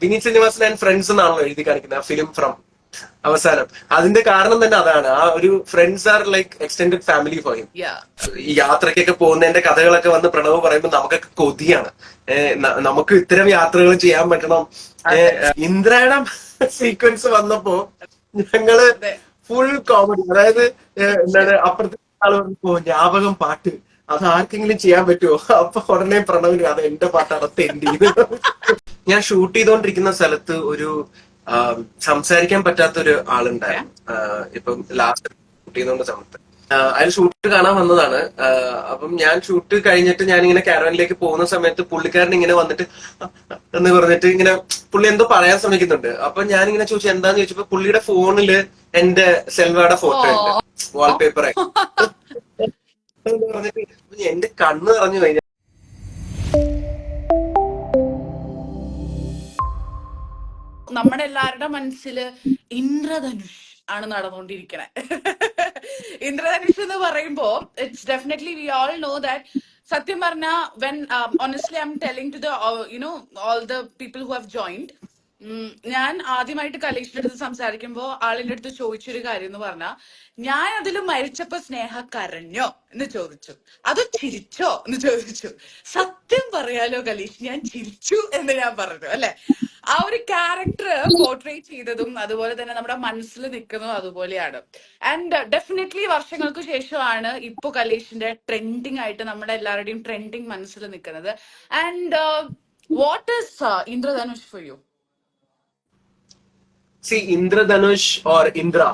Vineeth Sreenivasan and friends എന്നാണല്ലോ എഴുതി കാണിക്കുന്നത് ആ ഫിലിം ഫ്രം അവസാനം. അതിന്റെ കാരണം തന്നെ അതാണ്. ആ ഒരു friends are like extended family for him. ഈ യാത്രയ്ക്കൊക്കെ പോകുന്നതിന്റെ കഥകളൊക്കെ വന്ന് പ്രണവ് പറയുമ്പോൾ നമുക്കൊക്കെ കൊതിയാണ്. നമുക്ക് ഇത്തരം യാത്രകൾ ചെയ്യാൻ പറ്റണം. ഇന്ദ്രയുടെ സീക്വൻസ് വന്നപ്പോ ഞങ്ങള് ഫുൾ കോമഡി. അതായത് എന്താണ് അപ്പുറത്തെ ആള് പറഞ്ഞപ്പോ ജ്ഞാപകം പാട്ട് അത് ആർക്കെങ്കിലും ചെയ്യാൻ പറ്റുമോ? അപ്പൊ ഉടനെ പ്രണവിന് അത് എന്റെ പാട്ടാണ് തെണ്ടി. ഞാൻ ഷൂട്ട് ചെയ്തുകൊണ്ടിരിക്കുന്ന സ്ഥലത്ത് ഒരു സംസാരിക്കാൻ പറ്റാത്ത ഒരു ആളുണ്ടായിരുന്നു. ഇപ്പം ലാസ്റ്റ് ഷൂട്ട് ചെയ്തുകൊണ്ട് സമയത്ത് അയാൾ ഷൂട്ട് കാണാൻ വന്നതാണ്. അപ്പം ഞാൻ ഷൂട്ട് കഴിഞ്ഞിട്ട് ഞാനിങ്ങനെ കാരവനിലേക്ക് പോകുന്ന സമയത്ത് പുള്ളിക്കാരൻ ഇങ്ങനെ വന്നിട്ട് എന്ന് പറഞ്ഞിട്ട് ഇങ്ങനെ പുള്ളി എന്തോ പറയാൻ ശ്രമിക്കുന്നുണ്ട്. അപ്പൊ ഞാനിങ്ങനെ ചോദിച്ചു എന്താന്ന് ചോദിച്ചപ്പോ പുള്ളിയുടെ ഫോണില് എന്റെ സെൽവയുടെ ഫോട്ടോ ഉണ്ട് വാൾപേപ്പർ പറഞ്ഞിട്ട് എന്റെ കണ്ണ് നിറഞ്ഞു കഴിഞ്ഞു. നമ്മുടെ എല്ലാവരുടെ മനസ്സില് ഇന്ദ്രധനുഷ് ആണ് നടന്നുകൊണ്ടിരിക്കണേ. ഇന്ദ്രധനുഷ് എന്ന് പറയുമ്പോ it's definitely we all know that. സത്യം പറഞ്ഞ when honestly I am telling to the all the people who have joined, ഞാൻ ആദ്യമായിട്ട് കലേഷിന്റെ അടുത്ത് സംസാരിക്കുമ്പോ ആളിന്റെ അടുത്ത് ചോദിച്ചൊരു കാര്യം എന്ന് പറഞ്ഞാൽ, ഞാൻ അതിൽ മരിച്ചപ്പോ സ്നേഹ കരഞ്ഞോ എന്ന് ചോദിച്ചു, അതോ ചിരിച്ചോ എന്ന് ചോദിച്ചു. സത്യം പറയാലോ കലേഷ്, ഞാൻ ചിരിച്ചു എന്ന് ഞാൻ പറഞ്ഞു. അല്ലെ, ആ ഒരു ക്യാരക്ടർ പോർട്രേറ്റ് ചെയ്തതും അതുപോലെ തന്നെ നമ്മുടെ മനസ്സിൽ നിൽക്കുന്നതും അതുപോലെയാണ്. ആൻഡ് ഡെഫിനറ്റ്ലി വർഷങ്ങൾക്ക് ശേഷമാണ് ഇപ്പൊ കലേഷിന്റെ ട്രെൻഡിങ് ആയിട്ട് നമ്മുടെ എല്ലാവരുടെയും ട്രെൻഡിങ് മനസ്സിൽ നിൽക്കുന്നത്. And what is Indradhanush for you? See, Indradhanush or Indra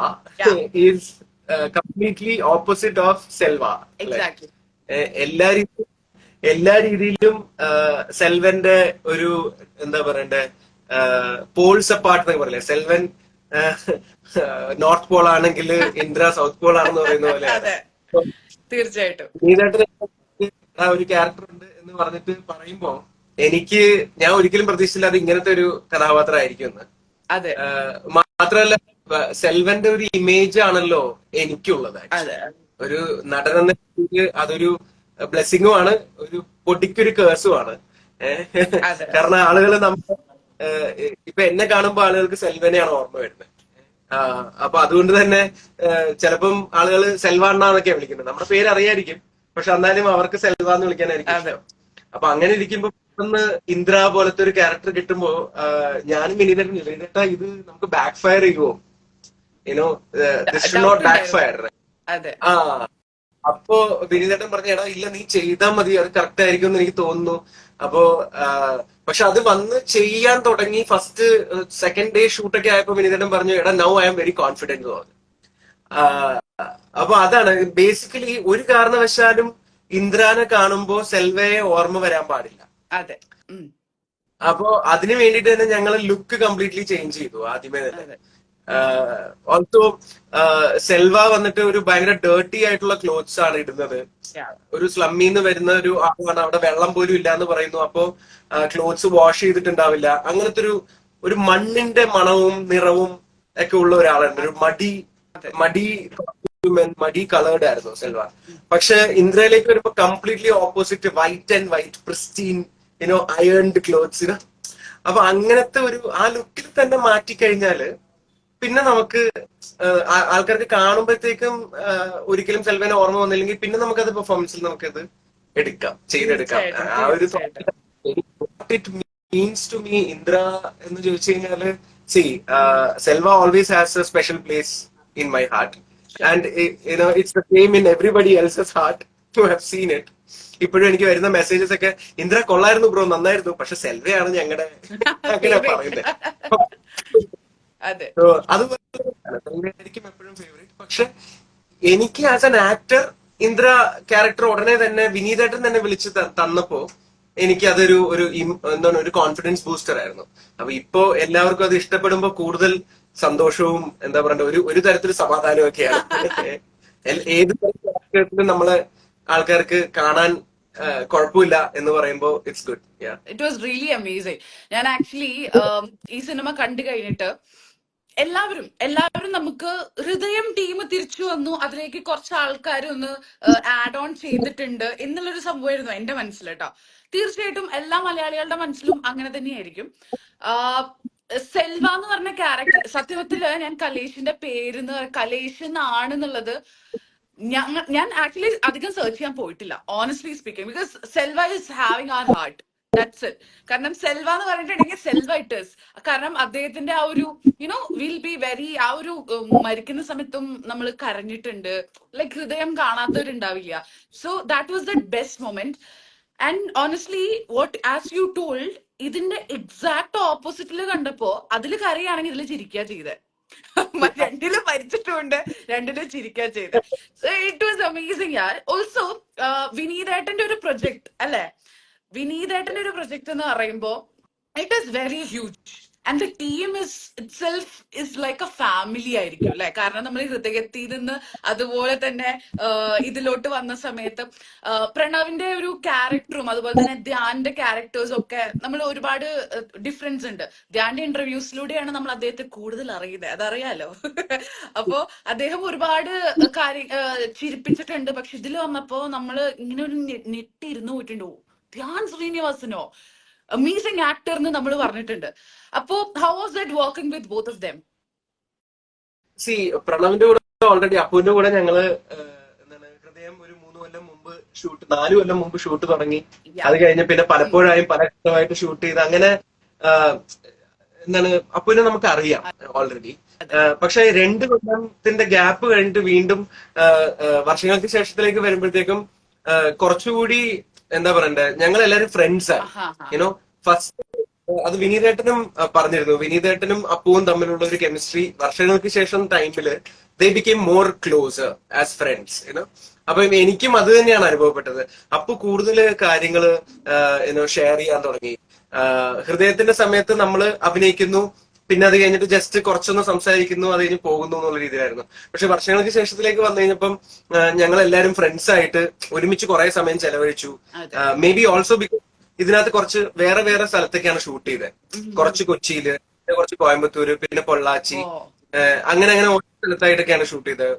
is completely opposite of Selva. Exactly. എല്ലാ രീതിയിലും സെൽവന്റെ ഒരു എന്താ പറയണ്ടേ, പോൾസ് അപ്പാർട്ട് എന്നൊക്കെ പറയില്ലേ. സെൽവൻ നോർത്ത് പോൾ ആണെങ്കിൽ ഇന്ദ്ര സൗത്ത് പോൾ ആണെന്ന് പറയുന്ന പോലെ. തീർച്ചയായിട്ടും ആ ഒരു ക്യാരക്ടർ ഉണ്ട് എന്ന് പറഞ്ഞിട്ട് പറയുമ്പോ ഞാൻ ഒരിക്കലും പ്രതീക്ഷിച്ചില്ല അത് ഇങ്ങനത്തെ ഒരു കഥാപാത്രമായിരിക്കും എന്ന്. മാത്രമല്ല സെൽവന്റെ ഒരു ഇമേജ് ആണല്ലോ എനിക്കുള്ളത്. ഒരു നടൻ എന്ന രീതിയിൽ അതൊരു ബ്ലെസ്സിങ്ങും ആണ്, ഒരു പൊടിക്കൊരു കേഴ്സും ആണ്. കാരണം ആളുകൾ നമുക്ക് ഇപ്പൊ എന്നെ കാണുമ്പോ ആളുകൾക്ക് സെൽവനെയാണ് ഓർമ്മ വരുന്നത്. അപ്പൊ അതുകൊണ്ട് തന്നെ ചിലപ്പം ആളുകൾ സെൽവ അണ്ണാന്നൊക്കെയാണ് വിളിക്കുന്നത്. നമ്മുടെ പേര് അറിയായിരിക്കും, പക്ഷെ എന്നാലും അവർക്ക് സെൽവ എന്ന് വിളിക്കാനായിരിക്കും ഇഷ്ടം. അപ്പൊ അങ്ങനെ ഇരിക്കുമ്പോ ഒന്ന് ഇന്ദ്ര പോലത്തെ ഒരു ക്യാരക്ടർ കിട്ടുമ്പോ ഞാനും വിനീതേട്ടാ ഇത് നമുക്ക് ബാക്ക് ഫയർ ചെയ്യുമോ, this should not backfire. അപ്പോ വിനീതേട്ടൻ പറഞ്ഞ എടാ ഇല്ല നീ ചെയ്താൽ മതി, അത് കറക്റ്റ് ആയിരിക്കും എന്ന് എനിക്ക് തോന്നുന്നു. അപ്പോ പക്ഷെ അത് വന്ന് ചെയ്യാൻ തുടങ്ങി ഫസ്റ്റ് സെക്കൻഡ് ഡേ ഷൂട്ടൊക്കെ ആയപ്പോ വിനീതേട്ടൻ പറഞ്ഞു എടാ now I am very confident പറഞ്ഞു. അപ്പൊ അതാണ് ബേസിക്കലി ഒരു കാരണവശാലും ഇന്ദ്രാനെ കാണുമ്പോ സെൽവയെ ഓർമ്മ വരാൻ പാടില്ല. അപ്പോ അതിനു വേണ്ടിട്ട് തന്നെ ഞങ്ങൾ ലുക്ക് കംപ്ലീറ്റ്ലി ചേഞ്ച് ചെയ്തു ആദ്യമേ തന്നെ. ഓൾസോ സെൽവ വന്നിട്ട് ഒരു ഭയങ്കര ഡേർട്ടി ആയിട്ടുള്ള ക്ലോത്ത്സ് ആണ് ഇടുന്നത്. ഒരു സ്ലമ്മിന്ന് വരുന്ന ഒരു ആളാണ്, അവിടെ വെള്ളം പോലും ഇല്ല എന്ന് പറയുന്നു. അപ്പോ ക്ലോത്ത്സ് വാഷ് ചെയ്തിട്ടുണ്ടാവില്ല. അങ്ങനത്തെ ഒരു മണ്ണിന്റെ മണവും നിറവും ഒക്കെ ഉള്ള ഒരാളാണ്. ഒരു മടി കളേർഡ് ആയിരുന്നു സെൽവ. പക്ഷെ ഇന്ദ്രയിലേക്ക് വരുമ്പോ completely opposite, white and white pristine ironed clothes. അപ്പൊ അങ്ങനത്തെ ആ ലുക്കിൽ തന്നെ മാറ്റിക്കഴിഞ്ഞാല് പിന്നെ നമുക്ക് ആൾക്കാർക്ക് കാണുമ്പോഴത്തേക്കും ഒരിക്കലും സെൽവനെ ഓർമ്മ വന്നില്ലെങ്കിൽ പിന്നെ നമുക്കത് പെർഫോമൻസിൽ നമുക്കത് ചെയ്തെടുക്കാം. ആ ഒരു ഇറ്റ് മീൻസ് ടു മീ ഇന്ദ്ര എന്ന് ചോദിച്ചു കഴിഞ്ഞാല് Selva always has A special place in my heart, and it's the same in everybody else's heart to have seen it. ഇപ്പോഴും എനിക്ക് വരുന്ന മെസ്സേജസ് ഒക്കെ ഇന്ദ്ര കൊള്ളായിരുന്നു ബ്രോ, നന്നായിരുന്നു, പക്ഷെ സെൽവയാണ് ഞങ്ങളുടെ അങ്ങനെ പറയുന്നത്. അതുപോലെയായിരിക്കും എപ്പോഴും ഫേവറേറ്റ്. പക്ഷെ എനിക്ക് as an actor Indra character ഉടനെ തന്നെ വിനീതേട്ടൻ തന്നെ വിളിച്ച് തന്നപ്പോ എനിക്ക് അതൊരു എന്താണ് ഒരു കോൺഫിഡൻസ് ബൂസ്റ്റർ ആയിരുന്നു. അപ്പൊ ഇപ്പോ എല്ലാവർക്കും അത് ഇഷ്ടപ്പെടുമ്പോ കൂടുതൽ സന്തോഷവും എന്താ പറയണ്ട ഒരു തരത്തില് സമാധാനവും ഒക്കെയാണ്. ഏത് തരത്തിലും നമ്മളെ ആൾക്കാർക്ക് കാണാൻ കുഴപ്പമില്ല എന്ന് പറയുമ്പോ it's good. It was really amazing. ഞാൻ ആക്ച്വലി ഈ സിനിമ കണ്ടു കഴിഞ്ഞിട്ട് എല്ലാവരും നമുക്ക് ഹൃദയം ടീം തിരിച്ചു വന്നു, അതിലേക്ക് കുറച്ച് ആൾക്കാർ ഒന്ന് ആഡ് ഓൺ ചെയ്തിട്ടുണ്ട് എന്നുള്ളൊരു സംഭവമായിരുന്നു എന്റെ മനസ്സിൽ കേട്ടോ. തീർച്ചയായിട്ടും എല്ലാ മലയാളികളുടെ മനസ്സിലും അങ്ങനെ തന്നെയായിരിക്കും. സെൽവ എന്ന് പറഞ്ഞ ക്യാരക്ടർ, സത്യത്തില് ഞാൻ കലേഷിന്റെ പേര് കലേഷ് എന്നാണെന്നുള്ളത് ഞാൻ ആക്ച്വലി അധികം സെർച്ച് ചെയ്യാൻ പോയിട്ടില്ല, honestly speaking, because Selva is having are heart, that's it. കാരണം സെൽവ എന്ന് പറഞ്ഞിട്ടുണ്ടെങ്കിൽ സെൽവ ഇറ്റ് ഇസ്. കാരണം അദ്ദേഹത്തിന്റെ ആ ഒരു വിൽ ബി വെരി, ആ ഒരു മരിക്കുന്ന സമയത്തും നമ്മൾ കരഞ്ഞിട്ടുണ്ട്, ലൈക്ക് ഹൃദയം കാണാത്തവരുണ്ടാവില്ല. So that was the best moment. And honestly what as you told, ഇതിന്റെ എക്സാക്ട് ഓപ്പോസിറ്റിൽ കണ്ടപ്പോ അതിൽ കരയാണെങ്കിൽ ഇതിൽ ചിരിക്കുക ചെയ്തത്. രണ്ടിലും മരിച്ചിട്ടുണ്ട്, രണ്ടിലും ചിരിക്കുക ചെയ്തത്. സോ ഇറ്റ് വാസ് അമേസിങ് യാർ. ഓൾസോ വിനീതേട്ടന്റെ ഒരു പ്രൊജക്ട് അല്ലെ, വിനീതേട്ടന്റെ ഒരു പ്രൊജക്ട് എന്ന് പറയുമ്പോ it is very huge and the team is itself is like a family ആയിരിക്കും അല്ലെ. കാരണം നമ്മൾ ഹൃദയത്തിൽ നിന്ന് അതുപോലെ തന്നെ ഇതിലോട്ട് വന്ന സമയത്ത് പ്രണവിന്റെ ഒരു ക്യാരക്ടറും അതുപോലെ തന്നെ ധ്യാന്റെ ക്യാരക്ടേഴ്സും ഒക്കെ നമ്മൾ ഒരുപാട് ഡിഫറൻസ് ഉണ്ട്. ധ്യാന്റെ ഇന്റർവ്യൂസിലൂടെയാണ് നമ്മൾ അദ്ദേഹത്തെ കൂടുതൽ അറിയുന്നത്, അതറിയാലോ. അപ്പോ അദ്ദേഹം ഒരുപാട് കാര്യം ചിരിപ്പിച്ചിട്ടുണ്ട്. പക്ഷെ ഇതിൽ വന്നപ്പോ നമ്മള് ഇങ്ങനെ ഒരു നെട്ടിരുന്ന് പോയിട്ടുണ്ടോ, ധ്യാൻ ശ്രീനിവാസനോ അമേസിംഗ് ആക്ടർ എന്ന് നമ്മൾ പറഞ്ഞിട്ടുണ്ട്. അപ്പോ how was that working with both of them? See പ്രണവിന്റെ കൂടെ ഓൾറെഡി അപ്പുവിന്റെ കൂടെ ഞങ്ങള് എന്താണ് ഹൃദയം ഒരു 3 കൊല്ലം മുമ്പ് 4 കൊല്ലം മുമ്പ് ഷൂട്ട് തുടങ്ങി. അത് കഴിഞ്ഞ് പിന്നെ പലപ്പോഴായും പല ഘട്ടമായിട്ട് ഷൂട്ട് ചെയ്ത് അങ്ങനെ എന്താണ് അപ്പുവിനെ നമുക്ക് അറിയാം ഓൾറെഡി. പക്ഷെ 2 കൊല്ലത്തിന്റെ ഗ്യാപ്പ് കഴിഞ്ഞിട്ട് വീണ്ടും വർഷങ്ങൾക്ക് ശേഷത്തിലേക്ക് വരുമ്പോഴത്തേക്കും കുറച്ചുകൂടി എന്താ പറയണ്ടേ, ഞങ്ങൾ എല്ലാവരും ഫ്രണ്ട്സാണ്. യുനോ ഫസ്റ്റ് അത് വിനീതേട്ടനും പറഞ്ഞിരുന്നു, വിനീതേട്ടനും അപ്പുവും തമ്മിലുള്ള ഒരു കെമിസ്ട്രി വർഷങ്ങൾക്ക് ശേഷം ടൈമില് they became more closer as friends. അപ്പം എനിക്കും അത് തന്നെയാണ് അനുഭവപ്പെട്ടത്. അപ്പു കൂടുതൽ കാര്യങ്ങള് ഷെയർ ചെയ്യാൻ തുടങ്ങി. ഹൃദയത്തിന്റെ സമയത്ത് നമ്മൾ അഭിനയിക്കുന്നു, പിന്നെ അത് കഴിഞ്ഞിട്ട് ജസ്റ്റ് കുറച്ചൊന്ന് സംസാരിക്കുന്നു, അത് കഴിഞ്ഞ് പോകുന്നു എന്നുള്ള രീതിയിലായിരുന്നു. പക്ഷെ വർഷങ്ങൾക്ക് ശേഷത്തിലേക്ക് വന്നു കഴിഞ്ഞപ്പം ഞങ്ങൾ എല്ലാവരും ഫ്രണ്ട്സ് ആയിട്ട് ഒരുമിച്ച് കുറെ സമയം ചെലവഴിച്ചു. മേ ബി ഓൾസോ ബിക്കോസ് ഇതിനകത്ത് കുറച്ച് വേറെ വേറെ സ്ഥലത്തൊക്കെയാണ് ഷൂട്ട് ചെയ്തത്. കുറച്ച് കൊച്ചിയില്, കുറച്ച് കോയമ്പത്തൂര്, പിന്നെ പൊള്ളാച്ചി, അങ്ങനെ അങ്ങനെ ഓരോ സ്ഥലത്തായിട്ടൊക്കെയാണ് ഷൂട്ട് ചെയ്തത്.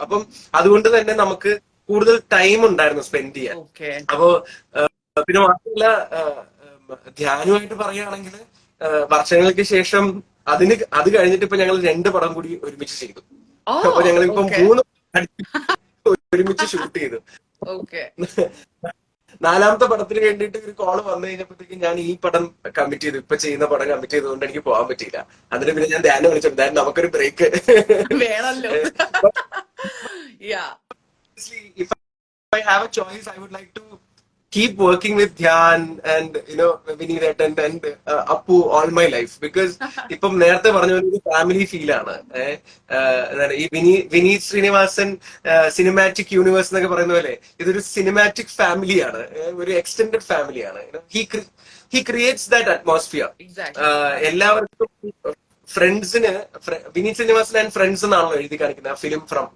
അപ്പം അതുകൊണ്ട് തന്നെ നമുക്ക് കൂടുതൽ ടൈം ഉണ്ടായിരുന്നു സ്പെൻഡ് ചെയ്യാൻ. അപ്പോ പിന്നെ മാത്രമല്ല ധ്യാനമായിട്ട് പറയുകയാണെങ്കിൽ വർഷങ്ങൾക്ക് ശേഷം അത് കഴിഞ്ഞിട്ട് ഇപ്പൊ ഞങ്ങൾ 2 പടം കൂടി ഒരുമിച്ച് ചെയ്തു. അപ്പൊ ഞങ്ങൾ ഇപ്പൊ 3 ഒരുമിച്ച് ഷൂട്ട് ചെയ്തു. 4ാമത്തെ പടത്തിന് വേണ്ടിയിട്ട് ഒരു കോള് വന്നു കഴിഞ്ഞപ്പോഴത്തേക്കും ഞാൻ ഈ പടം കമ്മിറ്റ് ചെയ്തു, ഇപ്പൊ ചെയ്യുന്ന പടം കമ്മിറ്റ് ചെയ്തുകൊണ്ട് എനിക്ക് പോകാൻ പറ്റിയില്ല. അതിന് പിന്നെ ഞാൻ ധ്യാനം വിളിച്ചു, ധ്യാനം നമുക്കൊരു ബ്രേക്ക് വേണമല്ലോ. If I have a choice, I would like to keep working with Dhyan and Vineethan and Appu all my life, because ഇപ്പം നേരത്തെ പറഞ്ഞ ഒരു ഫാമിലി ഫീൽ ആണ്. ഈ വിനീത് ശ്രീനിവാസൻ സിനിമാറ്റിക് യൂണിവേഴ്സ് എന്നൊക്കെ പറയുന്ന പോലെ ഇതൊരു സിനിമാറ്റിക് ഫാമിലിയാണ്, ഒരു എക്സ്റ്റെൻഡഡ് ഫാമിലിയാണ്. He creates that atmosphere. എല്ലാവർക്കും ഫ്രണ്ട്സിന് വിനീത് ശ്രീനിവാസൻ ആൻഡ് ഫ്രണ്ട്സ് എന്നാണല്ലോ എഴുതി കാണിക്കുന്നത് ആ ഫിലിം ഫ്രം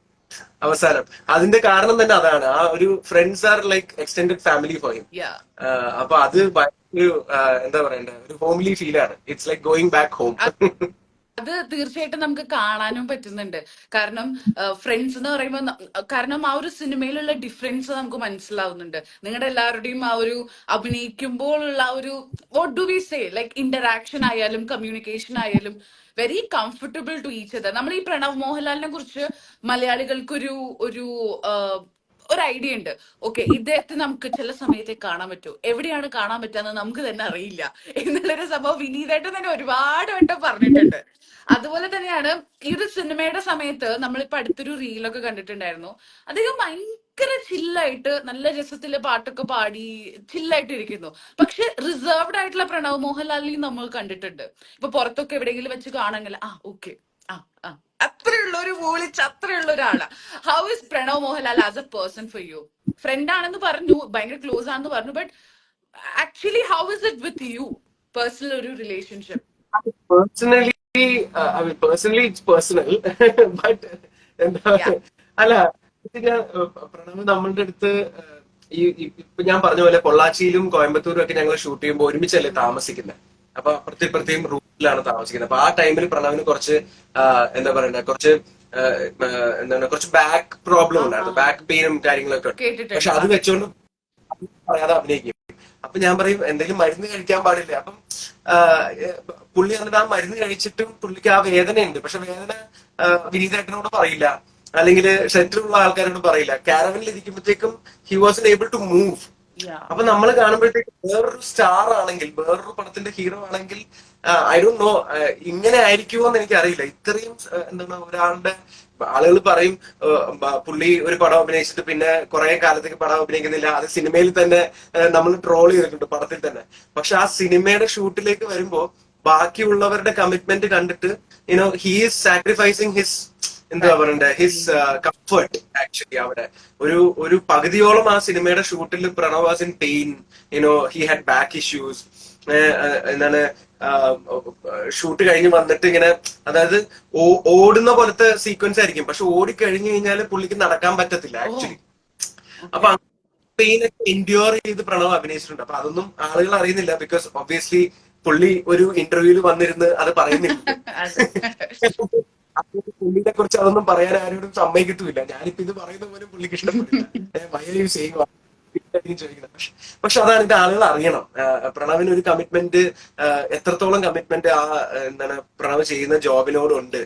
അവസാനം. അതിന്റെ കാരണം തന്നെ അതാണ്, ആ ഒരു friends are like extended family for him. അപ്പൊ അത് ഒരു എന്താ പറയണ്ടേ, ഒരു ഹോംലി ഫീൽ ആണ്. It's like going back home. അത് തീർച്ചയായിട്ടും നമുക്ക് കാണാനും പറ്റുന്നുണ്ട്. കാരണം ഫ്രണ്ട്സ് എന്ന് പറയുമ്പോൾ, കാരണം ആ ഒരു സിനിമയിലുള്ള ഡിഫറൻസ് നമുക്ക് മനസ്സിലാവുന്നുണ്ട്. നിങ്ങളുടെ എല്ലാവരുടെയും ആ ഒരു അഭിനയിക്കുമ്പോഴുള്ള ആ ഒരു what do we say, like interaction ആയാലും കമ്മ്യൂണിക്കേഷൻ ആയാലും very comfortable to each other. നമ്മൾ ഈ പ്രണവ് മോഹൻലാലിനെ കുറിച്ച് മലയാളികൾക്കൊരു ഒരു ഐഡിയ ഉണ്ട്. ഓക്കെ, ഇദ്ദേഹത്തെ നമുക്ക് ചില സമയത്തെ കാണാൻ പറ്റൂ, എവിടെയാണ് കാണാൻ പറ്റുക നമുക്ക് തന്നെ അറിയില്ല എന്നുള്ളൊരു സംഭവം വിനീതായിട്ട് തന്നെ ഒരുപാട് വട്ടം പറഞ്ഞിട്ടുണ്ട്. അതുപോലെ തന്നെയാണ് ഈ ഒരു സിനിമയുടെ സമയത്ത് നമ്മളിപ്പോ അടുത്തൊരു റീലൊക്കെ കണ്ടിട്ടുണ്ടായിരുന്നു. അദ്ദേഹം ഭയങ്കര ചില്ലായിട്ട് നല്ല രസത്തില് പാട്ടൊക്കെ പാടി ചില്ലായിട്ട് ഇരിക്കുന്നു. പക്ഷെ റിസർവ്ഡ് ആയിട്ടുള്ള പ്രണവ് മോഹൻലാലിനെയും നമ്മൾ കണ്ടിട്ടുണ്ട്. ഇപ്പൊ പുറത്തൊക്കെ എവിടെയെങ്കിലും വെച്ച് കാണാമെങ്കിൽ ഓക്കെ അത്രയുള്ള ഒരു മൂളിച്ച് അത്രയുള്ള ഒരാളാ. How is Pranav Mohanlal as a person for you? Friend ആണെന്ന് പറഞ്ഞു, ഭയങ്കര ക്ലോസ് ആണെന്ന് പറഞ്ഞു, but actually how is it with you personal ഒരു relationship? Personally it's personal, but എന്താ അല്ല, പ്രണവ് നമ്മളുടെ അടുത്ത് ഇപ്പൊ ഞാൻ പറഞ്ഞ പോലെ പൊള്ളാച്ചിയിലും കോയമ്പത്തൂരും ഒക്കെ ഞങ്ങൾ ഷൂട്ട് ചെയ്യുമ്പോൾ ഒരുമിച്ചല്ലേ താമസിക്കുന്നത്. അപ്പൊ അപ്പുറത്തേം റൂമിലാണ് താമസിക്കുന്നത്. അപ്പൊ ആ ടൈമിൽ പ്രണവിന് കുറച്ച് എന്താ പറയണ്ട, കുറച്ച് ബാക്ക് പ്രോബ്ലം ഉണ്ടായിരുന്നു, ബാക്ക് പെയിനും കാര്യങ്ങളൊക്കെ. പക്ഷെ അത് വെച്ചോണ്ട് പറയാതെ അഭിനയിക്കും. അപ്പൊ ഞാൻ പറയും എന്തെങ്കിലും മരുന്ന് കഴിക്കാൻ പാടില്ല. അപ്പം പുള്ളി എന്നിട്ട് ആ മരുന്ന് കഴിച്ചിട്ടും പുള്ളിക്ക് ആ വേദനയുണ്ട്. പക്ഷെ വേദന വിനീതേട്ടനോട് പറയില്ല, അല്ലെങ്കിൽ ഷെറ്റിലുള്ള ആൾക്കാരോട് പറയില്ല. കാരവനിൽ ഇരിക്കുമ്പോഴത്തേക്കും he was able to move. അപ്പൊ നമ്മൾ കാണുമ്പോഴത്തേക്ക് വേറൊരു സ്റ്റാർ ആണെങ്കിൽ, വേറൊരു പടത്തിന്റെ ഹീറോ ആണെങ്കിൽ ഐ ഡോണ്ട് നോ ഇങ്ങനെ ആയിരിക്കുമോ എന്ന് എനിക്ക് അറിയില്ല. ഇത്രയും എന്താണ് ഒരാളുടെ ആളുകൾ പറയും പുള്ളി ഒരു പടം അഭിനയിച്ചിട്ട് പിന്നെ കുറെ കാലത്തേക്ക് പടം അഭിനയിക്കുന്നില്ല. അത് സിനിമയിൽ തന്നെ നമ്മൾ ട്രോൾ ചെയ്തിട്ടുണ്ട്, പടത്തിൽ തന്നെ. പക്ഷെ ആ സിനിമയുടെ ഷൂട്ടിലേക്ക് വരുമ്പോ ബാക്കിയുള്ളവരുടെ കമ്മിറ്റ്മെന്റ് കണ്ടിട്ട് ഹി ഈസ് സാക്രിഫൈസിങ് ഹിസ് എന്താ പറയണ്ടേ ഹിസ് കംഫർട്ട്. ആക്ച്വലി അവിടെ ഒരു പകുതിയോളം ആ സിനിമയുടെ ഷൂട്ടിൽ Pranav was in pain. He had back issues. എന്താണ് ഷൂട്ട് കഴിഞ്ഞ് വന്നിട്ട് ഇങ്ങനെ, അതായത് ഓടുന്ന പോലത്തെ സീക്വൻസ് ആയിരിക്കും, പക്ഷെ ഓടിക്കഴിഞ്ഞു കഴിഞ്ഞാൽ പുള്ളിക്ക് നടക്കാൻ പറ്റത്തില്ല ആക്ച്വലി. അപ്പൊ പെയിനൊക്കെ എൻഡ്യൂർ ചെയ്ത് പ്രണവ് അഭിനയിച്ചിട്ടുണ്ട്. അപ്പൊ അതൊന്നും ആളുകൾ അറിയുന്നില്ല, ബിക്കോസ് ഒബ്വിയസ്ലി പുള്ളി ഒരു ഇന്റർവ്യൂവിൽ വന്നിരുന്ന് അത് പറയുന്നില്ല. പുള്ളിനെ കുറിച്ച് അതൊന്നും പറയാൻ ആരോടും സമ്മതിക്കത്തുമില്ല. ഞാനിപ്പോ ഇത് പറയുന്ന പോലും പുള്ളിക്ക് ഇഷ്ടപ്പെട്ടില്ല. ചോദിക്കുന്നത്. പക്ഷെ അതാണ് ഇത് ആളുകൾ അറിയണം. പ്രണവിന് ഒരു കമ്മിറ്റ്മെന്റ്, എത്രത്തോളം കമ്മിറ്റ്മെന്റ് ആ എന്താണ് പ്രണവ് ചെയ്യുന്ന ജോബിനോടുണ്ട്,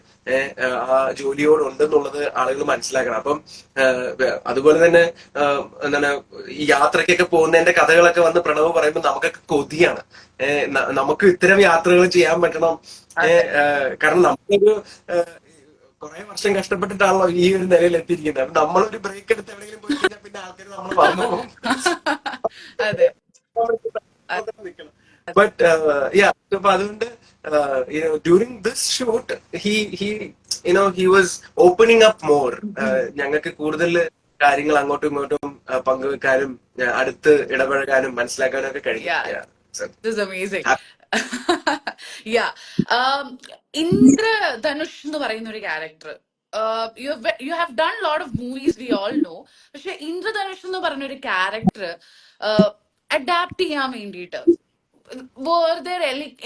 ആ ജോലിയോടുണ്ട് എന്നുള്ളത് ആളുകൾ മനസ്സിലാക്കണം. അപ്പം അതുപോലെ തന്നെ എന്താണ് ഈ യാത്രയ്ക്കൊക്കെ പോകുന്നതിന്റെ കഥകളൊക്കെ വന്ന് പ്രണവ് പറയുമ്പോൾ നമുക്കൊക്കെ കൊതിയാണ്. നമുക്ക് ഇത്തരം യാത്രകൾ ചെയ്യാൻ പറ്റണം. കാരണം നമ്മളൊരു കുറെ വർഷം കഷ്ടപ്പെട്ടിട്ടാണല്ലോ ഈ ഒരു നിലയിൽ എത്തിയിരിക്കുന്നത്. അപ്പൊ നമ്മളൊരു ബ്രേക്ക് എടുത്ത് എവിടെയെങ്കിലും പോയി കഴിഞ്ഞാൽ പിന്നെ ആൾക്കാർ നമ്മൾ മറന്നു പോകും. ബട്ട് അപ്പൊ അതുകൊണ്ട് during this shoot he was opening up more. ഞങ്ങൾക്ക് കൂടുതൽ കാര്യങ്ങൾ അങ്ങോട്ടും ഇങ്ങോട്ടും പങ്കുവെക്കാനും അടുത്ത് ഇടപഴകാനും മനസ്സിലാക്കാനും ഒക്കെ കഴിയും. ഇന്ദ്രധനുഷ് എന്ന് പറയുന്ന ഒരു character, U have done lot of movies, V all no. പക്ഷെ ഇന്ദ്രധനുഷ് എന്ന് പറഞ്ഞ ഒരു ക്യാരക്ടർ അഡാപ്റ്റ് ചെയ്യാൻ വേണ്ടിയിട്ട്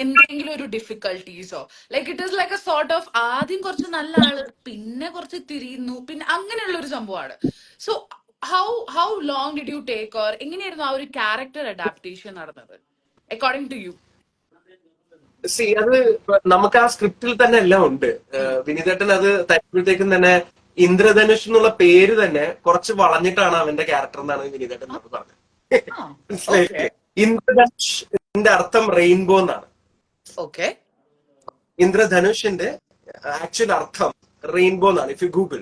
എന്തെങ്കിലും ഒരു ഡിഫിക്കൽട്ടീസോ, like it is like a sort of ആദ്യം കുറച്ച് നല്ല ആള് പിന്നെ കുറച്ച് തിരിയുന്നു, പിന്നെ അങ്ങനെയുള്ള ഒരു സംഭവമാണ്. So how long did you take, or എങ്ങനെയായിരുന്നു ആ ഒരു ക്യാരക്ടർ അഡാപ്റ്റേഷൻ നടന്നത് അക്കോർഡിംഗ് ടു യു? അത് നമുക്ക് ആ സ്ക്രിപ്റ്റിൽ തന്നെ എല്ലാം ഉണ്ട്. വിനീതേട്ടൻ അത് തരുമ്പോഴത്തേക്കും തന്നെ ഇന്ദ്രധനുഷ് എന്നുള്ള പേര് തന്നെ കുറച്ച് വളഞ്ഞിട്ടാണ് അവന്റെ ക്യാരക്ടർ എന്നാണ് വിനീതേട്ടൻ നമുക്ക് പറഞ്ഞത്. ഇന്ദ്രധനുഷിന്റെ അർത്ഥം റെയിൻബോ എന്നാണ്. ഇന്ദ്രധനുഷിന്റെ ആക്ച്വൽ അർത്ഥം റെയിൻബോ എന്നാണ്, if you Google.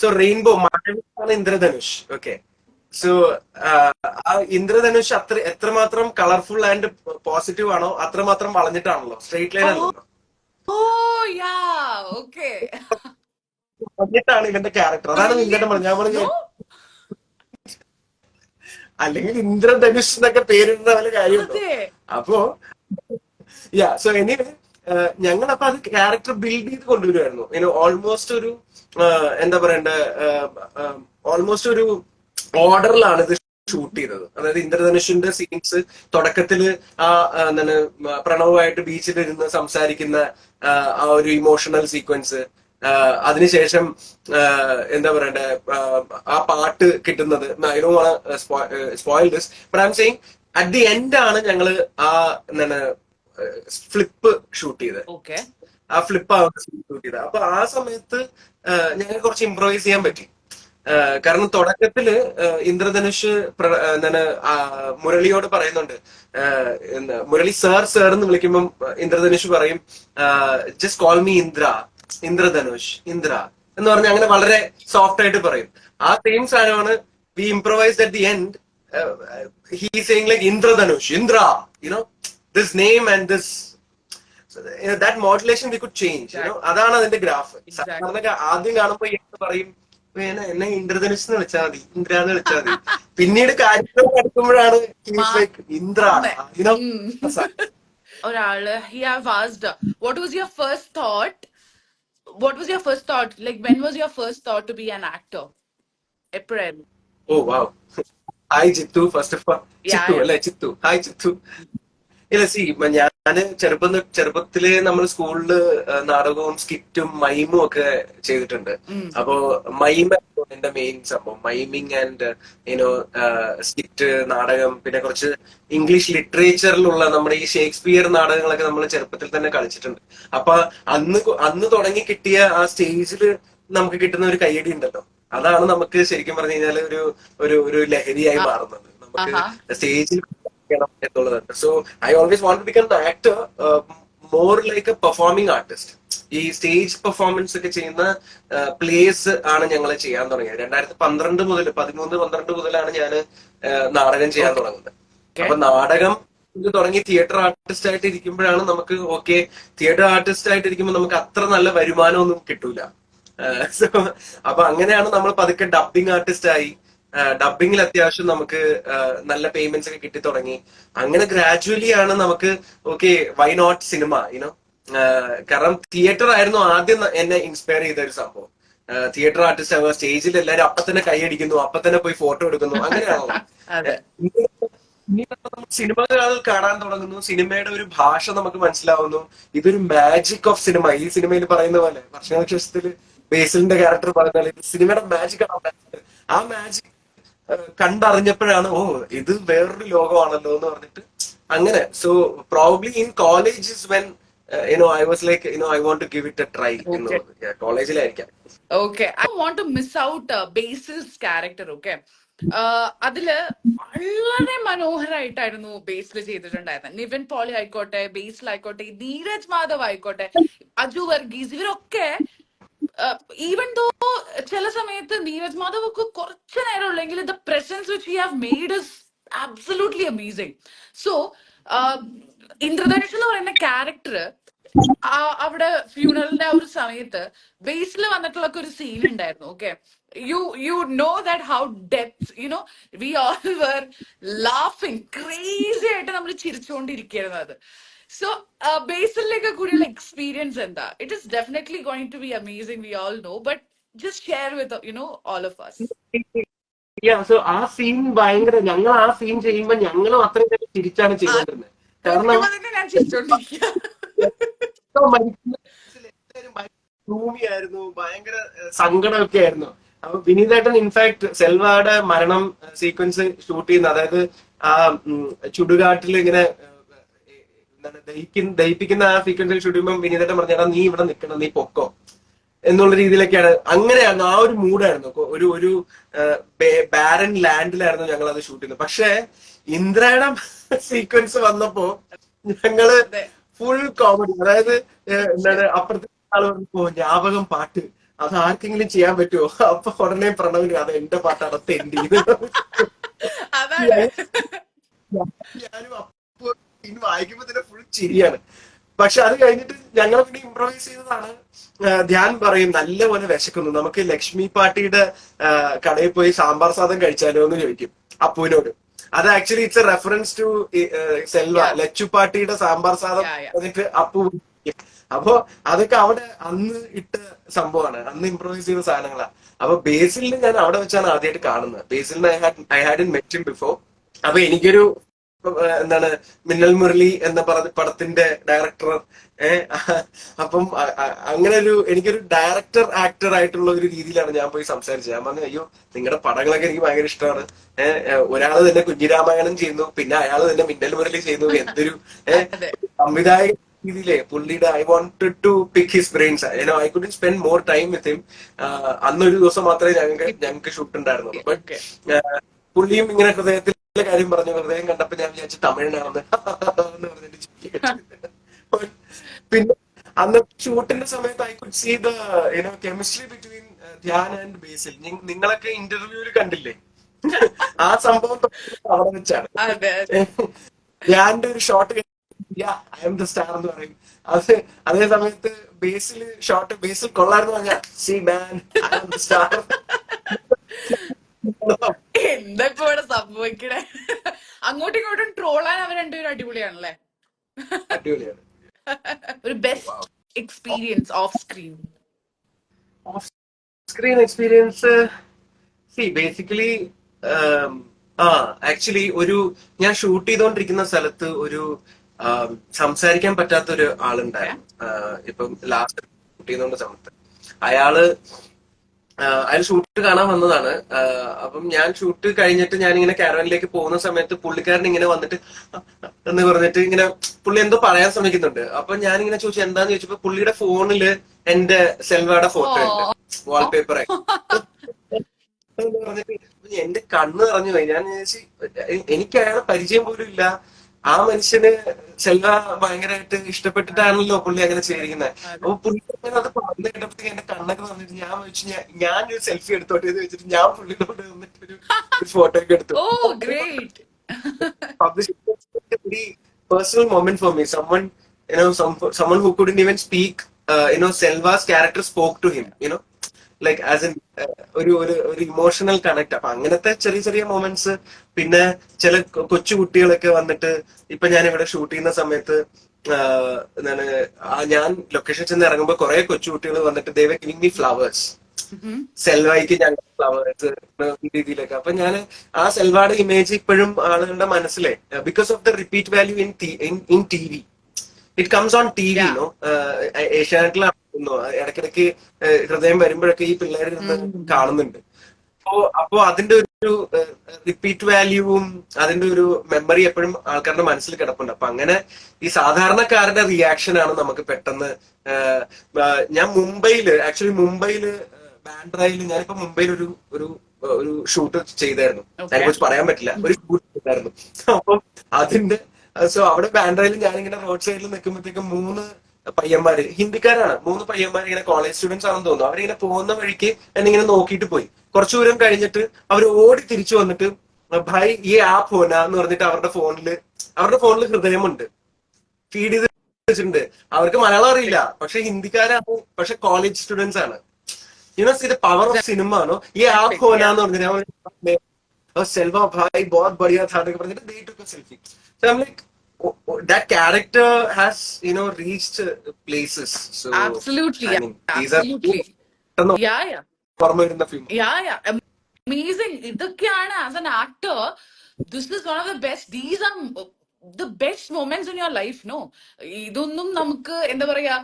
So rainbow മഴവില്ലാണ് ഇന്ദ്രധനുഷ്. ഓക്കെ, സോ ആ ഇന്ദ്രധനുഷ് എത്രമാത്രം കളർഫുൾ ആൻഡ് പോസിറ്റീവ് ആണോ അത്രമാത്രം വളഞ്ഞിട്ടാണല്ലോ, സ്ട്രെയിറ്റ് ലൈൻ ആണല്ലോ. വളഞ്ഞിട്ടാണ് ഇവന്റെ ക്യാരക്ടർ. അതാണ് ഇന്ദ്രൻ പറഞ്ഞത്. ഞാൻ പറഞ്ഞു അല്ലെങ്കിൽ ഇന്ദ്രധനുഷ് എന്നൊക്കെ പേരിടുന്ന വല്ല കാര്യമുണ്ടോ? അപ്പോ സോ എനിവേ ഞങ്ങളപ്പോ അത് ക്യാരക്ടർ ബിൽഡ് ചെയ്ത് കൊണ്ടുവരുമായിരുന്നു. ഓൾമോസ്റ്റ് ഒരു എന്താ പറയണ്ട, ഓൾമോസ്റ്റ് ഒരു ഓർഡറിലാണ് ഇത് ഷൂട്ട് ചെയ്തത്. അതായത് ഇന്ദ്രധനുഷിന്റെ സീൻസ് തുടക്കത്തില് ആ എന്താണ് പ്രണവുമായിട്ട് ബീച്ചിലിരുന്ന് സംസാരിക്കുന്ന ആ ഒരു ഇമോഷണൽ സീക്വൻസ്, അതിനുശേഷം എന്താ പറയണ്ടേ ആ പാട്ട് കിട്ടുന്നത്, I don't want spoil this, but I am saying at the end ആണ് ഞങ്ങള് ആ എന്താണ് ഫ്ലിപ്പ് ഷൂട്ട് ചെയ്തത്. ആ ഫ്ലിപ്പ് ഷൂട്ട് ചെയ്തത്. അപ്പൊ ആ സമയത്ത് ഞങ്ങൾക്ക് കുറച്ച് ഇംപ്രവൈസ് ചെയ്യാൻ പറ്റി. കാരണം തുടക്കത്തില് ഇന്ദ്രധനുഷ് എന്താണ് മുരളിയോട് പറയുന്നുണ്ട്, മുരളി സാർ എന്ന് വിളിക്കുമ്പം ഇന്ദ്രധനുഷ് പറയും ജസ്റ്റ് കോൾ മീ ഇന്ദ്രധനുഷ് ഇന്ദ്ര എന്ന് പറഞ്ഞ് അങ്ങനെ വളരെ സോഫ്റ്റ് ആയിട്ട് പറയും. ആ സെയിം സാധനമാണ് we improvised at the end. He saying like Indradhanush, this name and this that modulation we could change. അതാണ് അതിന്റെ ഗ്രാഫ്. ആദ്യം കാണുമ്പോ പറയും എന്നെ ഇന്ദ്രധനുഷ് എന്ന് വിളിച്ചാൽ മതി, ഇന്ദ്ര എന്ന് വിളിച്ചാൽ മതി. പിന്നീട് കാര്യങ്ങൾ പഠിക്കുമ്പോഴാണ് ഇന്ദ്ര. ഒരാള് he have asked what was your first thought, like when was your first thought to be an actor? എപ്പോഴായിരുന്നു? Oh wow, hi Jithu. First of all Chithu അല്ലെ? ചിത്തു, ഹായ് ചിത്തു. ഇല്ല, സി ഞാന് ചെറുപ്പത്തില് നമ്മൾ സ്കൂളില് നാടകവും സ്കിറ്റും മൈമും ഒക്കെ ചെയ്തിട്ടുണ്ട്. അപ്പോ മൈം എന്റെ മെയിൻ സംഭവം. മൈമിങ് ആൻഡ് യുനോ സ്കിറ്റ്, നാടകം, പിന്നെ കുറച്ച് ഇംഗ്ലീഷ് ലിറ്ററേച്ചറിലുള്ള നമ്മുടെ ഈ ഷേക്സ്പിയർ നാടകങ്ങളൊക്കെ നമ്മൾ ചെറുപ്പത്തിൽ തന്നെ കളിച്ചിട്ടുണ്ട്. അപ്പൊ അന്ന് തുടങ്ങി കിട്ടിയ ആ സ്റ്റേജിൽ നമുക്ക് കിട്ടുന്ന ഒരു കയ്യടി ഉണ്ടല്ലോ, അതാണ് നമുക്ക് ശരിക്കും പറഞ്ഞു കഴിഞ്ഞാൽ ഒരു ഒരു ഒരു ലഹരിയായി മാറുന്നത്. നമുക്ക് ആഹാ. സ്റ്റേജിൽ എന്നുള്ളതുണ്ട്. So I always want to become an actor, more like a performing artist. ഈ സ്റ്റേജ് പെർഫോമൻസ് ഒക്കെ ചെയ്യുന്ന പ്ലേസ് ആണ് ഞങ്ങൾ ചെയ്യാൻ തുടങ്ങിയത്. 2012 മുതൽ 13-12 മുതലാണ് ഞാൻ നാടകം ചെയ്യാൻ തുടങ്ങുന്നത്. അപ്പൊ നാടകം ഇത് തുടങ്ങി തിയേറ്റർ ആർട്ടിസ്റ്റ് ആയിട്ട് ഇരിക്കുമ്പോഴാണ് നമുക്ക് ഓക്കെ, തിയേറ്റർ ആർട്ടിസ്റ്റ് ആയിട്ട് ഇരിക്കുമ്പോൾ നമുക്ക് അത്ര നല്ല വരുമാനമൊന്നും കിട്ടൂല. സോ അപ്പൊ അങ്ങനെയാണ് നമ്മൾ പതുക്കെ ഡബിങ് ആർട്ടിസ്റ്റ് ആയി. ഡബിങ്ങിൽ അത്യാവശ്യം നമുക്ക് നല്ല പേയ്മെന്റ്സ് ഒക്കെ കിട്ടി തുടങ്ങി. അങ്ങനെ ഗ്രാജുവലി ആണ് നമുക്ക് okay why not cinema you know. കാരണം തിയേറ്റർ ആയിരുന്നു ആദ്യം എന്നെ ഇൻസ്പയർ ചെയ്ത ഒരു സംഭവം. തിയേറ്റർ ആർട്ടിസ്റ്റ് ആവുക, സ്റ്റേജിൽ എല്ലാവരും അപ്പൊ തന്നെ കൈയടിക്കുന്നു, അപ്പൊ തന്നെ പോയി ഫോട്ടോ എടുക്കുന്നു, അങ്ങനെയാണല്ലോ. സിനിമകൾ കാണാൻ തുടങ്ങുന്നു, സിനിമയുടെ ഒരു ഭാഷ നമുക്ക് മനസ്സിലാവുന്നു. ഇതൊരു മാജിക് ഓഫ് സിനിമ. ഈ സിനിമയിൽ പറയുന്ന പോലെ വർഷനക്ഷത്രത്തില് ബേസിലിന്റെ ക്യാരക്ടർ പറഞ്ഞാൽ ഇത് സിനിമയുടെ മാജിക് ആണ്. ആ മാജിക് കണ്ടറിഞ്ഞപ്പോഴാണ് ഓ ഇത് വേറൊരു ലോകമാണല്ലോ എന്ന് പറഞ്ഞിട്ട് അങ്ങനെ. So probably in college is when I was like I want to give it a try എന്നുള്ളത്. കോളേജിലായിരിക്കാം. Okay, I want to miss out Basil's character. Okay, അതില് വളരെ മനോഹരമായിട്ടായിരുന്നു ബേസിൽ ചെയ്തിട്ടുണ്ടായിരുന്നത്. നിവിൻ പോളി ആയിക്കോട്ടെ, ബേസിലായിക്കോട്ടെ, നീരജ് മാധവ് ആയിക്കോട്ടെ, അജു വർഗീസ്, ഇവരൊക്കെ ഈവൻ ദോ ചില സമയത്ത് നീരജ് മാധവ് ഒക്കെ കുറച്ചു നേരം ഉള്ളെങ്കിൽ the presence which he have made is absolutely amazing. So Indradhanush എന്ന് പറയുന്ന ക്യാരക്ടർ അവിടെ ഫ്യൂണറലിന്റെ ആ ഒരു സമയത്ത് ബേസിൽ വന്നിട്ടുള്ള ഒരു സീൻ ഉണ്ടായിരുന്നു. Okay, you know that how depth, we all were laughing crazy ആയിട്ട് നമ്മൾ ചിരിച്ചുകൊണ്ടിരിക്കുന്നത്. അത് സോ ബേസിലേക്ക് കൂടിയുള്ള എക്സ്പീരിയൻസ് എന്താ? It is definitely going to be amazing, we all know, but just share with all of us. So ആ scene ഭയങ്കര, ഞങ്ങൾ ആ scene ചെയ്യുമ്പോൾ ഞങ്ങളും അത്രയും തന്നെ ചിരിച്ചാണ് ചെയ്തോണ്ടിരുന്നത്. കാരണം ഞാൻ ചിരിച്ചോണ്ടിരിക്കുക. ഭൂമിയായിരുന്നു, ഭയങ്കര സങ്കടമൊക്കെ ആയിരുന്നു. അപ്പൊ വിനീതേട്ടൻ ഇൻഫാക്ട് സെൽവയുടെ മരണം സീക്വൻസ് ഷൂട്ട് ചെയ്യുന്ന, അതായത് ആ ചുടുകാട്ടിൽ ഇങ്ങനെ എന്താണ് ദഹിപ്പിക്കുന്ന ആ സീക്വൻസിൽ ഷൂട്ട് ചെയ്യുമ്പോൾ വിനീതേട്ടൻ പറഞ്ഞാൽ നീ ഇവിടെ നിൽക്കണം, നീ പൊക്കോ എന്നുള്ള രീതിയിലൊക്കെയാണ്. അങ്ങനെയായിരുന്നു, ആ ഒരു മൂഡായിരുന്നു. ഒരു ബാരൻ ലാൻഡിലായിരുന്നു ഞങ്ങൾ അത് ഷൂട്ട് ചെയ്യുന്നത്. പക്ഷെ ഇന്ദ്രയുടെ സീക്വൻസ് വന്നപ്പോ ഞങ്ങള് ഫുൾ കോമഡി. അതായത് എന്താണ്, അപ്പുറത്തെ ആള് പറഞ്ഞപ്പോ ഞാപകം പാട്ട് അത് ആർക്കെങ്കിലും ചെയ്യാൻ പറ്റുമോ? അപ്പൊ ഉടനെ പ്രണവിന് അത് എന്റെ പാട്ടാണ് തെണ്ടി. ഞാനും അപ്പൊ ഇനി വായിക്കുമ്പോ തന്നെ ഫുൾ ചിരിയാണ്. പക്ഷെ അത് കഴിഞ്ഞിട്ട് ഞങ്ങൾ പിന്നെ ഇംപ്രവൈസ് ചെയ്തതാണ്. ധ്യാൻ പറയും നല്ലപോലെ വിശക്കുന്നു, നമുക്ക് ലക്ഷ്മി പാട്ടിയുടെ കടയിൽ പോയി സാമ്പാർ സാധം കഴിച്ചാലോ എന്ന് ചോദിക്കും അപ്പുവിനോട്. അത് actually it's a reference to Selva, Lachu പാട്ടിയുടെ സാമ്പാർ സാധം എന്നിട്ട് അപ്പു. അപ്പൊ അതൊക്കെ അവിടെ അന്ന് ഇട്ട സംഭവമാണ്, അന്ന് ഇംപ്രവൈസ് ചെയ്ത സാധനങ്ങളാണ്. അപ്പൊ ബേസിലിന് ഞാൻ അവിടെ വെച്ചാണ് ആദ്യമായിട്ട് കാണുന്നത്. ബേസിലിന് I hadn't met him before. അപ്പൊ എനിക്കൊരു എന്താണ് മിന്നൽ മുരളി എന്ന പടത്തിന്റെ ഡയറക്ടർ, അപ്പം അങ്ങനെ എനിക്കൊരു ഡയറക്ടർ ആക്ടർ ആയിട്ടുള്ള ഒരു രീതിയിലാണ് ഞാൻ പോയി സംസാരിച്ചത്. ഞാൻ പറഞ്ഞു അയ്യോ നിങ്ങളുടെ പടങ്ങളൊക്കെ എനിക്ക് ഭയങ്കര ഇഷ്ടമാണ്. ഒരാള് തന്നെ കുഞ്ഞിരാമായണം ചെയ്യുന്നു, പിന്നെ അയാള് തന്നെ മിന്നൽ മുരളി ചെയ്യുന്നു. എന്തൊരു സംവിധായക രീതിയിലെ പുള്ളിയുടെ I wanted to pick his brains. I couldn't spend more time with him. അന്നൊരു ദിവസം മാത്രമേ ഞങ്ങൾക്ക് ഷൂട്ട് ഉണ്ടായിരുന്നുള്ളൂ. ബട്ട് പുള്ളിയും ഇങ്ങനെ ഹൃദയത്തിൽ കാര്യം പറഞ്ഞു. ഹൃദയം കണ്ടപ്പോ ഞാൻ വിചാരിച്ചു തമിഴിനാണെന്ന് പറഞ്ഞിട്ട്. പിന്നെ അന്ന് ഷൂട്ടിന്റെ സമയത്ത് I could see the chemistry between Dhyan and Basil. നിങ്ങളൊക്കെ ഇന്റർവ്യൂവിൽ കണ്ടില്ലേ ആ സംഭവം അവിടെ വെച്ചാണ്. ധ്യാന്റെ ഒരു shot I am the star എന്ന് പറയും. അതേ സമയത്ത് ബേസിൽ കൊള്ളായിരുന്നു പറഞ്ഞാൽ see man I am the star. എന്താ ഇപ്പൊ ഇവിടെ സംഭവിക്കണേ? അങ്ങോട്ടും ഇങ്ങോട്ടും ട്രോളാൻ അവർ രണ്ടുപേരും അടിപൊളിയാണല്ലേ? അടിപൊളിയാണ്. ഒരു best experience of screen. Of screen experience basically actually ഞാൻ ഷൂട്ട് ചെയ്തോണ്ടിരിക്കുന്ന സ്ഥലത്ത് ഒരു സംസാരിക്കാൻ പറ്റാത്ത ഒരു ആളുണ്ടായിരുന്നു. ഇപ്പം ലാസ്റ്റ് ഷൂട്ട് ചെയ്തോണ്ട സമയത്ത് അയാള് അയാൾ ഷൂട്ട് കാണാൻ വന്നതാണ്. അപ്പം ഞാൻ ഷൂട്ട് കഴിഞ്ഞിട്ട് ഞാൻ ഇങ്ങനെ കാരവനിലേക്ക് പോകുന്ന സമയത്ത് പുള്ളിക്കാരൻ ഇങ്ങനെ വന്നിട്ട് എന്ന് പറഞ്ഞിട്ട് ഇങ്ങനെ പുള്ളി എന്തോ പറയാൻ ശ്രമിക്കുന്നുണ്ട്. അപ്പൊ ഞാൻ ഇങ്ങനെ ചോദിച്ചു എന്താന്ന് ചോദിച്ചപ്പോ പുള്ളിയുടെ ഫോണില് എന്റെ സെൽവയുടെ ഫോട്ടോ ഉണ്ട്, വാൾപേപ്പർ എന്ന് പറഞ്ഞിട്ട് എന്റെ കണ്ണ് നിറഞ്ഞു പോയി. ഞാൻ വിചാരിച്ചു എനിക്ക് അയാളെ പരിചയം പോലും ഇല്ല. ആ മനുഷ്യന് സെൽവ ഭയങ്കരമായിട്ട് ഇഷ്ടപ്പെട്ടിട്ടാണല്ലോ പുള്ളി അങ്ങനെ ചെയ്തിരിക്കുന്നത്. അപ്പൊ പുള്ളി അത് പറഞ്ഞു കേട്ടപ്പോഴത്തേക്ക് എന്റെ കണ്ണൊക്കെ വന്നിട്ട് ഞാൻ വെച്ചു ഞാനൊരു സെൽഫി എടുത്തോട്ടെ എന്ന് വെച്ചിട്ട് ഞാൻ പുള്ളിയോട് വന്നിട്ട് ഒരു ഫോട്ടോ ഒക്കെ എടുത്തു. Oh, great. Very personal moment for me. Someone who couldn't even speak. Selva's character spoke to him. Like as an ഒരു ഒരു ഒരു ഇമോഷണൽ കണക്ട്. അപ്പൊ അങ്ങനത്തെ ചെറിയ ചെറിയ മൊമെന്റ്സ്. പിന്നെ ചില കൊച്ചു കുട്ടികളൊക്കെ വന്നിട്ട് ഇപ്പൊ ഞാൻ ഇവിടെ ഷൂട്ട് ചെയ്യുന്ന സമയത്ത് എന്താണ് ഞാൻ ലൊക്കേഷൻ ചെന്ന് ഇറങ്ങുമ്പോ കുറെ കൊച്ചു കുട്ടികൾ വന്നിട്ട് ദേ വർ ഗിവിംഗ് മീ ഫ്ലവേഴ്സ്. സെൽവായിക്ക് ഞങ്ങൾ ഫ്ലവേഴ്സ് രീതിയിലൊക്കെ. അപ്പൊ ഞാൻ ആ സെൽവയുടെ ഇമേജ് ഇപ്പോഴും ആളുകളുടെ മനസ്സിലെ because of the repeat value in T V. It comes on T V. ഏഷ്യാനെറ്റിലാണ് ഇടയ്ക്കിടയ്ക്ക് ഹൃദയം വരുമ്പോഴൊക്കെ ഈ പിള്ളേർ കാണുന്നുണ്ട്. അപ്പോ അതിന്റെ ഒരു റിപ്പീറ്റ് വാല്യൂവും അതിന്റെ ഒരു മെമ്മറി എപ്പോഴും ആൾക്കാരുടെ മനസ്സിൽ കിടപ്പുണ്ട്. അപ്പൊ അങ്ങനെ ഈ സാധാരണക്കാരുടെ റിയാക്ഷൻ ആണ് നമുക്ക് പെട്ടെന്ന്. ഞാൻ മുംബൈയില് ബാൻഡ്രയില് ഞാനിപ്പോ മുംബൈയിൽ ഒരു ഒരു ഒരു ഷൂട്ട് ചെയ്തായിരുന്നു. അതിനെക്കുറിച്ച് പറയാൻ പറ്റില്ല. ഒരു ഷൂട്ട് ചെയ്തായിരുന്നു. അപ്പം അതിന്റെ അവിടെ ബാൻഡ്രയിൽ ഞാനിങ്ങനെ റോഡ് സൈഡിൽ നിൽക്കുമ്പോഴത്തേക്കും 3 പയ്യന്മാര്, ഹിന്ദിക്കാരാണ്, 3 പയ്യന്മാര് ഇങ്ങനെ കോളേജ് സ്റ്റുഡൻസ് ആണെന്ന് തോന്നുന്നു. അവരിങ്ങനെ പോകുന്ന വഴിക്ക് എന്നെ ഇങ്ങനെ നോക്കിയിട്ട് പോയി. കുറച്ചു ദൂരം കഴിഞ്ഞിട്ട് അവർ ഓടി തിരിച്ചു വന്നിട്ട് ഭായ് ഈ ആപ്പ് ഹോന എന്ന് പറഞ്ഞിട്ട് അവരുടെ ഫോണിൽ ഹൃദയമുണ്ട്, ഫീഡ് ചെയ്ത് വെച്ചിട്ടുണ്ട്. അവർക്ക് മലയാളം അറിയില്ല, പക്ഷെ ഹിന്ദിക്കാരാണ്, പക്ഷെ കോളേജ് സ്റ്റുഡൻസ് ആണ്. ഇത് പവർ ഓഫ് സിനിമ ആണോ ഈ ആപ്പ് ഹോന എന്ന് പറഞ്ഞിട്ട് സെൽവ ഭായ് ബോത് ബടിയ था പറഞ്ഞിട്ട് they took a selfie. So I'm like, that character has reached places. So Absolutely. I mean, these Absolutely. are Yeah. ഓർമ്മ വരുന്ന ഫിലിം. Yeah. Amazing. ഇതൊക്കെയാണ് as an actor, this is one of the best. These are the best moments in your life, no? ഇതൊന്നും നമുക്ക് എന്താ പറയാ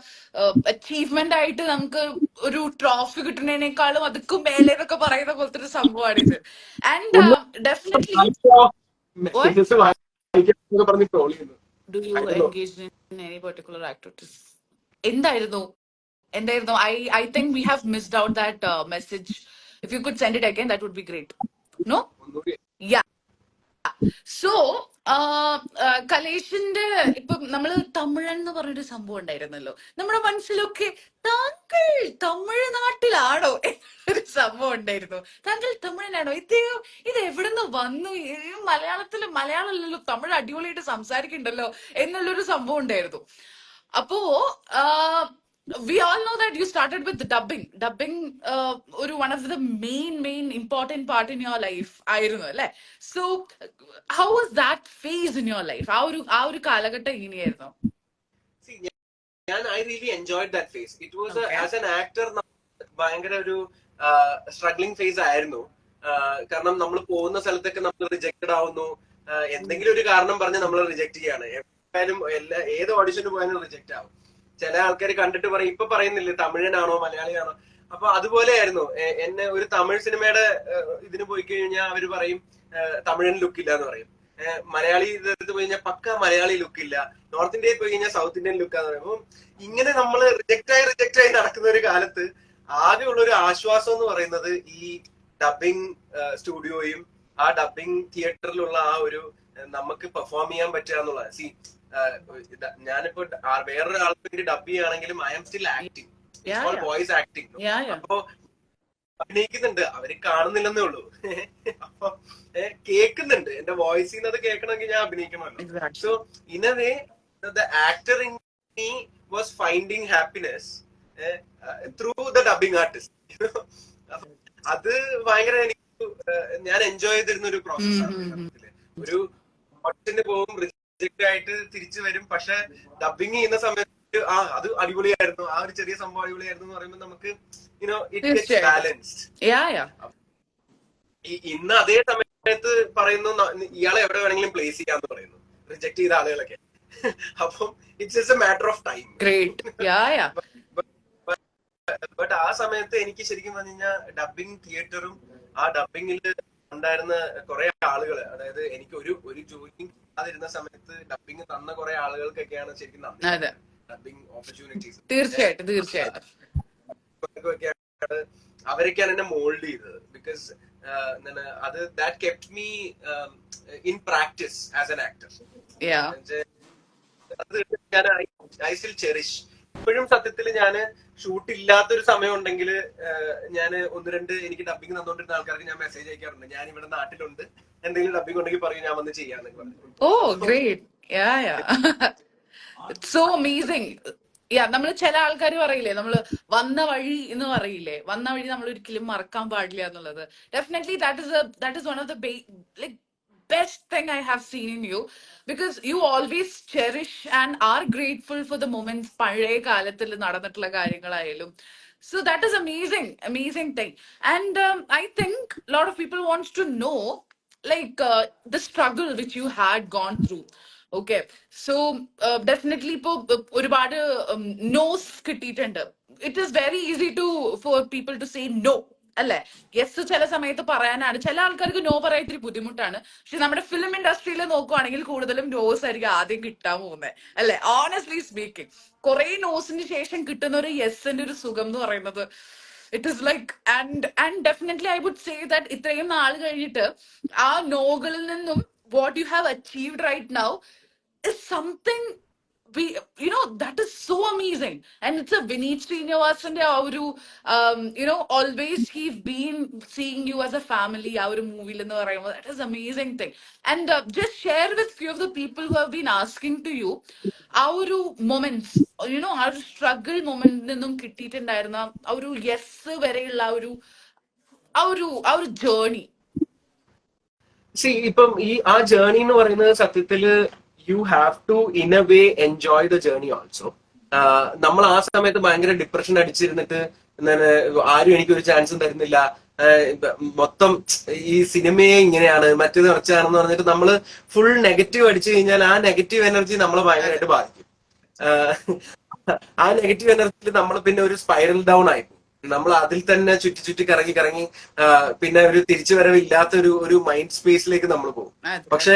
achievement ആയിട്ട് നമുക്ക് ഒരു ട്രോഫി കിട്ടുന്നതിനേക്കാളും അതൊക്കെ മേലെ എന്നൊക്കെ പറയുന്ന പോലത്തെ ഒരു സംഭവമാണ് ഇത്. ആൻഡ് ഡെഫിനറ്റ്ലി പറഞ്ഞ് ട്രോൾ ചെയ്യുന്നു. Do you engage in any particular activities? എന്തായിരുന്നു I think we have missed out that message. If you could send it again, that would be great. No? Yeah. So കലേഷിന്റെ ഇപ്പൊ നമ്മള് തമിഴൻ എന്ന് പറഞ്ഞൊരു സംഭവം ഉണ്ടായിരുന്നല്ലോ നമ്മുടെ മനസ്സിലൊക്കെ. താങ്കൾ തമിഴ്നാട്ടിലാണോ ഒരു സംഭവം ഉണ്ടായിരുന്നു. താങ്കൾ തമിഴനാണോ? ഇത് എവിടുന്ന് വന്നു? മലയാളമല്ലല്ലോ, തമിഴ് അടിപൊളിയായിട്ട് സംസാരിക്കണ്ടല്ലോ എന്നുള്ളൊരു സംഭവം ഉണ്ടായിരുന്നു. അപ്പോ we all know that you started with dubbing one of the main important part in your life ആയിരുന്നു അല്ലെ? So how was that phase in your life? ആ ഒരു കാലഘട്ടം എങ്ങനെയായിരുന്നു? I really enjoyed that phase. It was as an actor ഭയങ്കര ഒരു struggling face ആയിരുന്നു. കാരണം നമ്മൾ പോകുന്ന സ്ഥലത്തൊക്കെ നമ്മൾ റിജക്റ്റഡ് ആവുന്നു. എന്തെങ്കിലും ഒരു കാരണം പറഞ്ഞ് നമ്മൾ റിജക്ട് ചെയ്യാണ്. എപ്പോഴും ഏത് ഓഡിഷന് പോയാലും റിജക്റ്റ് ആവും. ചില ആൾക്കാർ കണ്ടിട്ട് പറയും, ഇപ്പൊ പറയുന്നില്ലേ തമിഴനാണോ മലയാളിയാണോ. അപ്പൊ അതുപോലെയായിരുന്നു. എന്നെ ഒരു തമിഴ് സിനിമയുടെ ഇതിന് പോയി കഴിഞ്ഞാൽ അവര് പറയും തമിഴൻ ലുക്ക് ഇല്ല എന്ന് പറയും. മലയാളി ഇതെടുത്ത് പോയി കഴിഞ്ഞാൽ പക്ക മലയാളി ലുക്ക് ഇല്ല. നോർത്ത് ഇന്ത്യയിൽ പോയി കഴിഞ്ഞാൽ സൗത്ത് ഇന്ത്യൻ ലുക്കാന്ന് പറയും. അപ്പം ഇങ്ങനെ നമ്മൾ റിജക്റ്റ് ആയി നടക്കുന്ന ഒരു കാലത്ത് ആകെയുള്ള ഒരു ആശ്വാസം എന്ന് പറയുന്നത് ഈ ഡബിങ് സ്റ്റുഡിയോയും ആ ഡബിങ് തിയേറ്ററിലുള്ള ആ ഒരു നമുക്ക് പെർഫോം ചെയ്യാൻ പറ്റുക എന്നുള്ളത്. ഞാനിപ്പോ വേറൊരു ആൾക്ക് വേണ്ടി ഡബ് ചെയ്യുകയാണെങ്കിലും I am still acting, voice acting. അപ്പൊ അഭിനയിക്കുന്നുണ്ട്, അവര് കാണുന്നില്ലെന്നേ ഉള്ളൂ. അപ്പൊ കേൾക്കുന്നുണ്ട്, എന്റെ വോയിസിൽ നിന്ന് അത് കേൾക്കണമെങ്കിൽ ഞാൻ അഭിനയിക്കണമല്ലോ. So in a way the actor in me was finding happiness through the dubbing artist. അത് ഭയങ്കര എനിക്ക് ഞാൻ എൻജോയ് ചെയ്തിരുന്ന ഒരു പ്രോസസ്സാണ്. ഒരു ഓഡിഷന് പോകും, റിജക്റ്റ് ആയിട്ട് തിരിച്ചു വരും. പക്ഷെ ഡബിങ് ചെയ്യുന്ന സമയത്ത് അത് അടിപൊളിയായിരുന്നു, ആ ഒരു ചെറിയ സംഭവം അടിപൊളിയായിരുന്നു എന്ന് പറയുമ്പോൾ നമുക്ക് ഇറ്റ് ഗെറ്റ്സ് ബാലൻസ്ഡ്. ഇന്ന് അതേ സമയത്ത് പറയുന്നു ഇയാളെ എവിടെ വേണമെങ്കിലും പ്ലേസ് ചെയ്യാന്ന് പറയുന്നു റിജക്ട് ചെയ്ത ആളുകളൊക്കെ. അപ്പം it's just A matter of time. But ആ സമയത്ത് എനിക്ക് ശരിക്കും പറഞ്ഞു കഴിഞ്ഞാൽ ഡബിങ് തിയേറ്ററും ആ ഡബിങ്ങിൽ ഉണ്ടായിരുന്ന കുറെ ആളുകൾ, അതായത് എനിക്ക് ഒരു ജോലിയും കിട്ടാതിരുന്ന സമയത്ത് ഡബിങ് തന്ന കുറെ ആളുകൾക്കൊക്കെയാണ് ശരിക്കും നന്ദി. ഡബിങ് ഓപ്പർച്യൂണിറ്റീസ് തീർച്ചയായിട്ടും തീർച്ചയായിട്ടും അവരൊക്കെയാണ് എന്നെ മോൾഡ് ചെയ്തത്. ബിക്കോസ് അത് that kept me in practice as an actor. അത് ഞാൻ ഐ സ്റ്റിൽ ചെറിഷ്. ഇപ്പോഴും സത്യത്തിൽ ഞാന് ഷൂട്ട് ഇല്ലാത്തൊരു സമയം ഉണ്ടെങ്കിൽ ഞാൻ ഒന്ന് രണ്ട് എനിക്ക് ഡബിങ് തന്നോണ്ടിരുന്ന ആൾക്കാർക്ക് ഞാൻ മെസ്സേജ് അയക്കാറുണ്ട്, ഞാൻ ഇവിടെ നാട്ടിലുണ്ട്, എന്തെങ്കിലും ഡബിങ് ഉണ്ടെങ്കിൽ പറയും, ഞാൻ വന്ന് ചെയ്യാന്ന് പറഞ്ഞു. ഓ ഗ്രേറ്റ്. So amazing. നമ്മൾ ചില ആൾക്കാർ പറയില്ലേ, നമ്മള് വന്ന വഴി എന്ന് പറയില്ലേ, വന്ന വഴി നമ്മൾ ഒരിക്കലും മറക്കാൻ പാടില്ല എന്നുള്ളത്. Definitely that is one of the like best thing I have seen in you, because you always cherish and are grateful for the moments പഴയ കാലത്തിൽ നടന്നിട്ടുള്ള കാര്യങ്ങളായാലും. So that is amazing thing. And I think a lot of people wants to know like the struggle which you had gone through. Okay, so definitely ഇപ്പോ ഒരുപാട് noes കിട്ടിയിട്ടുണ്ട്. It is very easy for people to say no, അല്ലെ? Yes ചില സമയത്ത് പറയാനാണ്, ചില ആൾക്കാർക്ക് no പറയാൻ ഇത്തിരി ബുദ്ധിമുട്ടാണ്. പക്ഷെ നമ്മുടെ ഫിലിം ഇൻഡസ്ട്രിയിൽ നോക്കുവാണെങ്കിൽ കൂടുതലും നോസ് ആയിരിക്കും ആദ്യം കിട്ടാൻ പോകുന്നത്, അല്ലെ? ഓണസ്റ്റ്ലി സ്പീക്കിംഗ്, കുറെ നോസിന് ശേഷം കിട്ടുന്ന ഒരു യെസിന്റെ ഒരു സുഖം എന്ന് പറയുന്നത്, it is like and definitely I would say that ഇത്രയും നാൾ കഴിഞ്ഞിട്ട് ആ നോകളിൽ നിന്നും what you have achieved right now is something that is so amazing. And it's a Vineet Srinivasan always he's been seeing you as a family, our movie in the that is amazing thing. And just share with few of the people who have been asking to you our moments, our struggle moment നിന്നും കിട്ടിയിട്ടുണ്ടായിരുന്ന ആ ഒരു yes വരെയുള്ള ആ ഒരു journey. ഇപ്പം ആ journey എന്ന് പറയുന്നത് സത്യത്തില് you have to in a way enjoy the journey also. നമ്മൾ ആ സമയത്ത് ഭയങ്കര ഡിപ്രഷൻ അടിച്ചിരുന്നിട്ട് ആരും എനിക്കൊരു ചാൻസും തരുന്നില്ല, മൊത്തം ഈ സിനിമയെ ഇങ്ങനെയാണ് മറ്റേത് മറിച്ചാണെന്ന് പറഞ്ഞിട്ട് നമ്മള് ഫുൾ നെഗറ്റീവ് അടിച്ചു കഴിഞ്ഞാൽ ആ നെഗറ്റീവ് എനർജി നമ്മളെ ഭയങ്കരമായിട്ട് ബാധിക്കും. ആ നെഗറ്റീവ് എനർജിയിൽ നമ്മൾ പിന്നെ ഒരു സ്പൈറൽ ഡൗൺ ആയിപ്പോകും. നമ്മൾ അതിൽ തന്നെ ചുറ്റി കറങ്ങി പിന്നെ ഒരു തിരിച്ചുവരവില്ലാത്ത ഒരു മൈൻഡ് സ്പേസിലേക്ക് നമ്മൾ പോകും. പക്ഷെ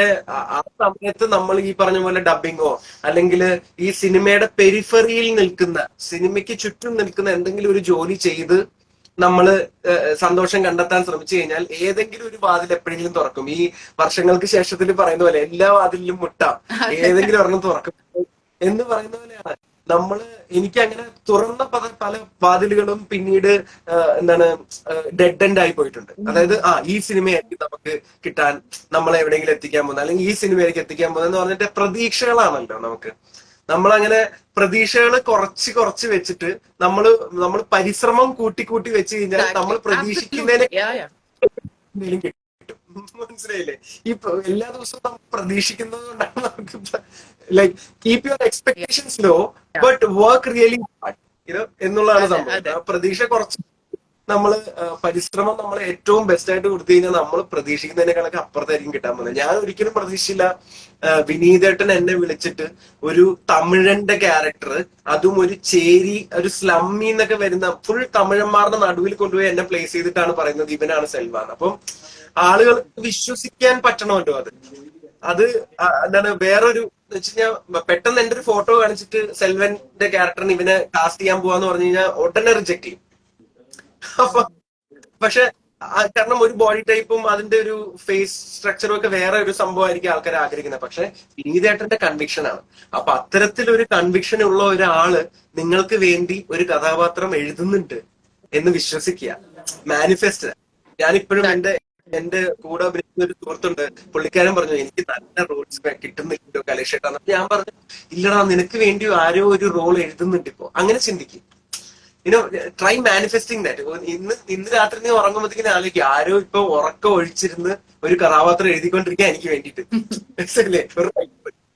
ആ സമയത്ത് നമ്മൾ ഈ പറഞ്ഞ പോലെ ഡബിങ്ങോ അല്ലെങ്കിൽ ഈ സിനിമയുടെ പെരിഫറിയിൽ നിൽക്കുന്ന, സിനിമയ്ക്ക് ചുറ്റും നിൽക്കുന്ന എന്തെങ്കിലും ഒരു ജോലി ചെയ്ത് നമ്മൾ സന്തോഷം കണ്ടെത്താൻ ശ്രമിച്ചു കഴിഞ്ഞാൽ ഏതെങ്കിലും ഒരു വാതിൽ എപ്പോഴെങ്കിലും തുറക്കും. ഈ വർഷങ്ങൾക്ക് ശേഷത്തിൽ പറയുന്ന പോലെ എല്ലാ വാതിലിലും മുട്ടാം, ഏതെങ്കിലും ഒരെണ്ണം തുറക്കും എന്ന് പറയുന്ന പോലെയാണ്. എനിക്ക് അങ്ങനെ തുറന്ന പല വാതിലുകളും പിന്നീട് ഡെഡ് എൻഡ് ആയി പോയിട്ടുണ്ട്. അതായത് ഈ സിനിമയായിരിക്കും നമുക്ക് കിട്ടാൻ, നമ്മളെ എവിടെയെങ്കിലും എത്തിക്കാൻ പോകുന്നത്, അല്ലെങ്കിൽ ഈ സിനിമയായിരിക്കും എത്തിക്കാൻ പോകുന്നത് എന്ന് പറഞ്ഞിട്ട് പ്രതീക്ഷകളാണല്ലോ നമുക്ക്. നമ്മളങ്ങനെ പ്രതീക്ഷകൾ കുറച്ച് വെച്ചിട്ട് നമ്മൾ പരിശ്രമം കൂട്ടി വെച്ച് കഴിഞ്ഞാൽ നമ്മൾ പ്രതീക്ഷിക്കുന്നതിനെ കിട്ടും. മനസ്സിലായില്ലേ? ഈ എല്ലാ ദിവസവും നമ്മൾ പ്രതീക്ഷിക്കുന്നത് കൊണ്ടാണ് നമുക്ക് like keep your expectations low but work really hard എന്നുള്ളതാണ് സംഭവം. പ്രതീക്ഷ കുറച്ച് പരിശ്രമം നമ്മൾ ഏറ്റവും ബെസ്റ്റ് ആയിട്ട് കൊടുത്തു കഴിഞ്ഞാൽ നമ്മൾ പ്രതീക്ഷിക്കുന്നതിനേക്കാളൊക്കെ അപ്പുറത്തായിരിക്കും കിട്ടാൻ പോകുന്നത്. ഞാൻ ഒരിക്കലും പ്രതീക്ഷിച്ചില്ല വിനീതേട്ടൻ എന്നെ വിളിച്ചിട്ട് ഒരു തമിഴന്റെ ക്യാരക്ടർ, അതും ഒരു ചേരി, ഒരു സ്ലമ്മി എന്നൊക്കെ വരുന്ന ഫുൾ തമിഴന്മാരുടെ നടുവിൽ കൊണ്ടുപോയി എന്നെ പ്ലേസ് ചെയ്തിട്ടാണ് പറയുന്നത് ഇവനാണ് സെൽവാൻ. അപ്പം ആളുകൾ വിശ്വസിക്കാൻ പറ്റണമല്ലോ. അത് വേറൊരു വെച്ച് കഴിഞ്ഞാൽ പെട്ടെന്ന് എന്റെ ഒരു ഫോട്ടോ കാണിച്ചിട്ട് സെൽവന്റെ ക്യാരക്ടറിന് ഇവനെ കാസ്റ്റ് ചെയ്യാൻ പോവാന്ന് പറഞ്ഞു കഴിഞ്ഞാൽ ഉടനെ റിജക്ട് ചെയ്യും. പക്ഷെ കാരണം ഒരു ബോഡി ടൈപ്പും അതിന്റെ ഒരു ഫേസ് സ്ട്രക്ചറും ഒക്കെ വേറെ ഒരു സംഭവമായിരിക്കും ആൾക്കാർ ആഗ്രഹിക്കുന്നത്. പക്ഷെ വിനീതേട്ടന്റെ കൺവിക്ഷൻ ആണ്. അപ്പൊ അത്തരത്തിലൊരു കൺവിക്ഷൻ ഉള്ള ഒരാള് നിങ്ങൾക്ക് വേണ്ടി ഒരു കഥാപാത്രം എഴുതുന്നുണ്ട് എന്ന് വിശ്വസിക്കുക, മാനിഫെസ്റ്റ്. ഞാനിപ്പോഴും എന്റെ കൂടെ അഭിനയിക്കുന്ന ഒരു സുഹൃത്തുണ്ട്, പുള്ളിക്കാരൻ പറഞ്ഞു എനിക്ക് നല്ല റോൾസ് കിട്ടുന്നില്ലല്ലോ കലേഷേട്ടാന്ന്. ഞാൻ പറഞ്ഞു ഇല്ലടാ, നിനക്ക് വേണ്ടി ആരോ ഒരു റോൾ എഴുതുന്നുണ്ട് ഇപ്പോ. അങ്ങനെ ചിന്തിക്കും. Try manifesting that. ഇന്ന് രാത്രി നീ ഉറങ്ങുമ്പോഴത്തേക്കിനെ ആലോചിക്കും ആരോ ഇപ്പൊ ഉറക്കം ഒഴിച്ചിരുന്ന് ഒരു കഥാപാത്രം എഴുതിക്കൊണ്ടിരിക്കുക എനിക്ക് വേണ്ടിട്ട്. മനസ്സിലല്ലേ?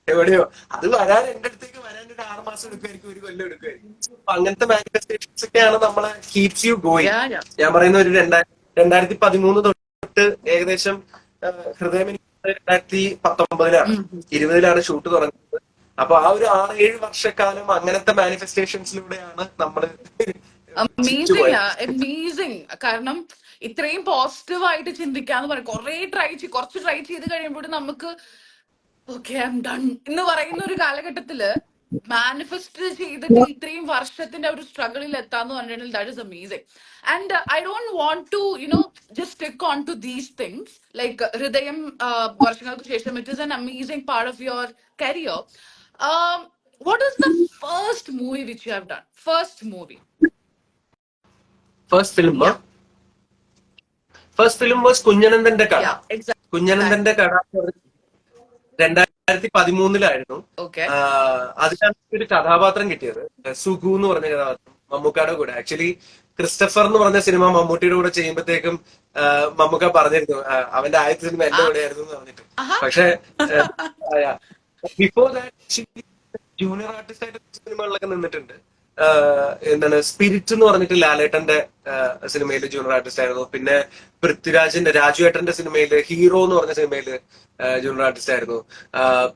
എവിടെയോ അത് വരാൻ എന്റെ അടുത്തേക്ക് വരാൻ ഒരു 6 മാസം എടുക്കുമായിരിക്കും, ഒരു കൊല്ലം എടുക്കുമായിരിക്കും. അപ്പൊ അങ്ങനത്തെ മാനിഫെസ്റ്റേഷൻസ് ഒക്കെയാണ് നമ്മളെ കീപ്സ് യു ഗോയിങ്. ഞാൻ പറയുന്ന ഒരു 2013 തൊട്ട് ഏകദേശം ഹൃദയം 2019 20 ഷൂട്ട് തുടങ്ങുന്നത്. അപ്പൊ ആ ഒരു 6-7 വർഷക്കാലം അങ്ങനത്തെ മാനിഫെസ്റ്റേഷൻസിലൂടെയാണ് നമ്മൾ അമേസിങ് അമേസിങ്. കാരണം ഇത്രയും പോസിറ്റീവ് ആയിട്ട് ചിന്തിക്കാന്ന് പറയും. കുറച്ച് ട്രൈ ചെയ്ത് കഴിയുമ്പോൾ നമുക്ക് ഓക്കെ ഐ എം ഡൺ എന്ന് പറയുന്ന ഒരു കാലഘട്ടത്തില് മാനിഫെസ്റ്റ് ചെയ്തിട്ട് ഇത്രയും വർഷത്തിന്റെ ഒരു സ്ട്രഗിളിൽ എത്താന്ന് പറഞ്ഞിട്ടുണ്ടെങ്കിൽ that is amazing. And I don't want to just stick on to these things like Hridayam വർഷങ്ങൾക്ക് ശേഷം it is an amazing part of your career. What is the first movie which you have done? First movie, first film yeah, first film was കുഞ്ഞനന്ദന്റെ കട. yeah, exactly. കുഞ്ഞനന്ദന്റെ കട 2013 Okay. അതിലാണ് ഒരു കഥാപാത്രം കിട്ടിയത്, സുഗു എന്ന് പറഞ്ഞ കഥാപാത്രം, മമ്മൂക്കയുടെ കൂടെ. ആക്ച്വലി ക്രിസ്റ്റഫർ എന്ന് പറഞ്ഞ സിനിമ മമ്മൂട്ടിയുടെ കൂടെ ചെയ്യുമ്പോഴത്തേക്കും മമ്മൂക്ക പറഞ്ഞിരുന്നു അവന്റെ ആദ്യത്തെ സിനിമ എന്റെ കൂടെ ആയിരുന്നു എന്ന് പറഞ്ഞിട്ട്. പക്ഷെ ബിഫോർ ദാറ്റ് ജൂനിയർ ആർട്ടിസ്റ്റ് ആയിട്ട് സിനിമകളിലൊക്കെ നിന്നിട്ടുണ്ട്. എന്താണ് സ്പിരിറ്റ് എന്ന് പറഞ്ഞിട്ട് ലാലേട്ടന്റെ സിനിമയിൽ ജൂനിയർ ആർട്ടിസ്റ്റ് ആയിരുന്നു. പിന്നെ പൃഥ്വിരാജിന്റെ രാജുവേട്ടന്റെ സിനിമയിൽ ഹീറോ എന്ന് പറഞ്ഞ സിനിമയിൽ ജൂനിയർ ആർട്ടിസ്റ്റ് ആയിരുന്നു.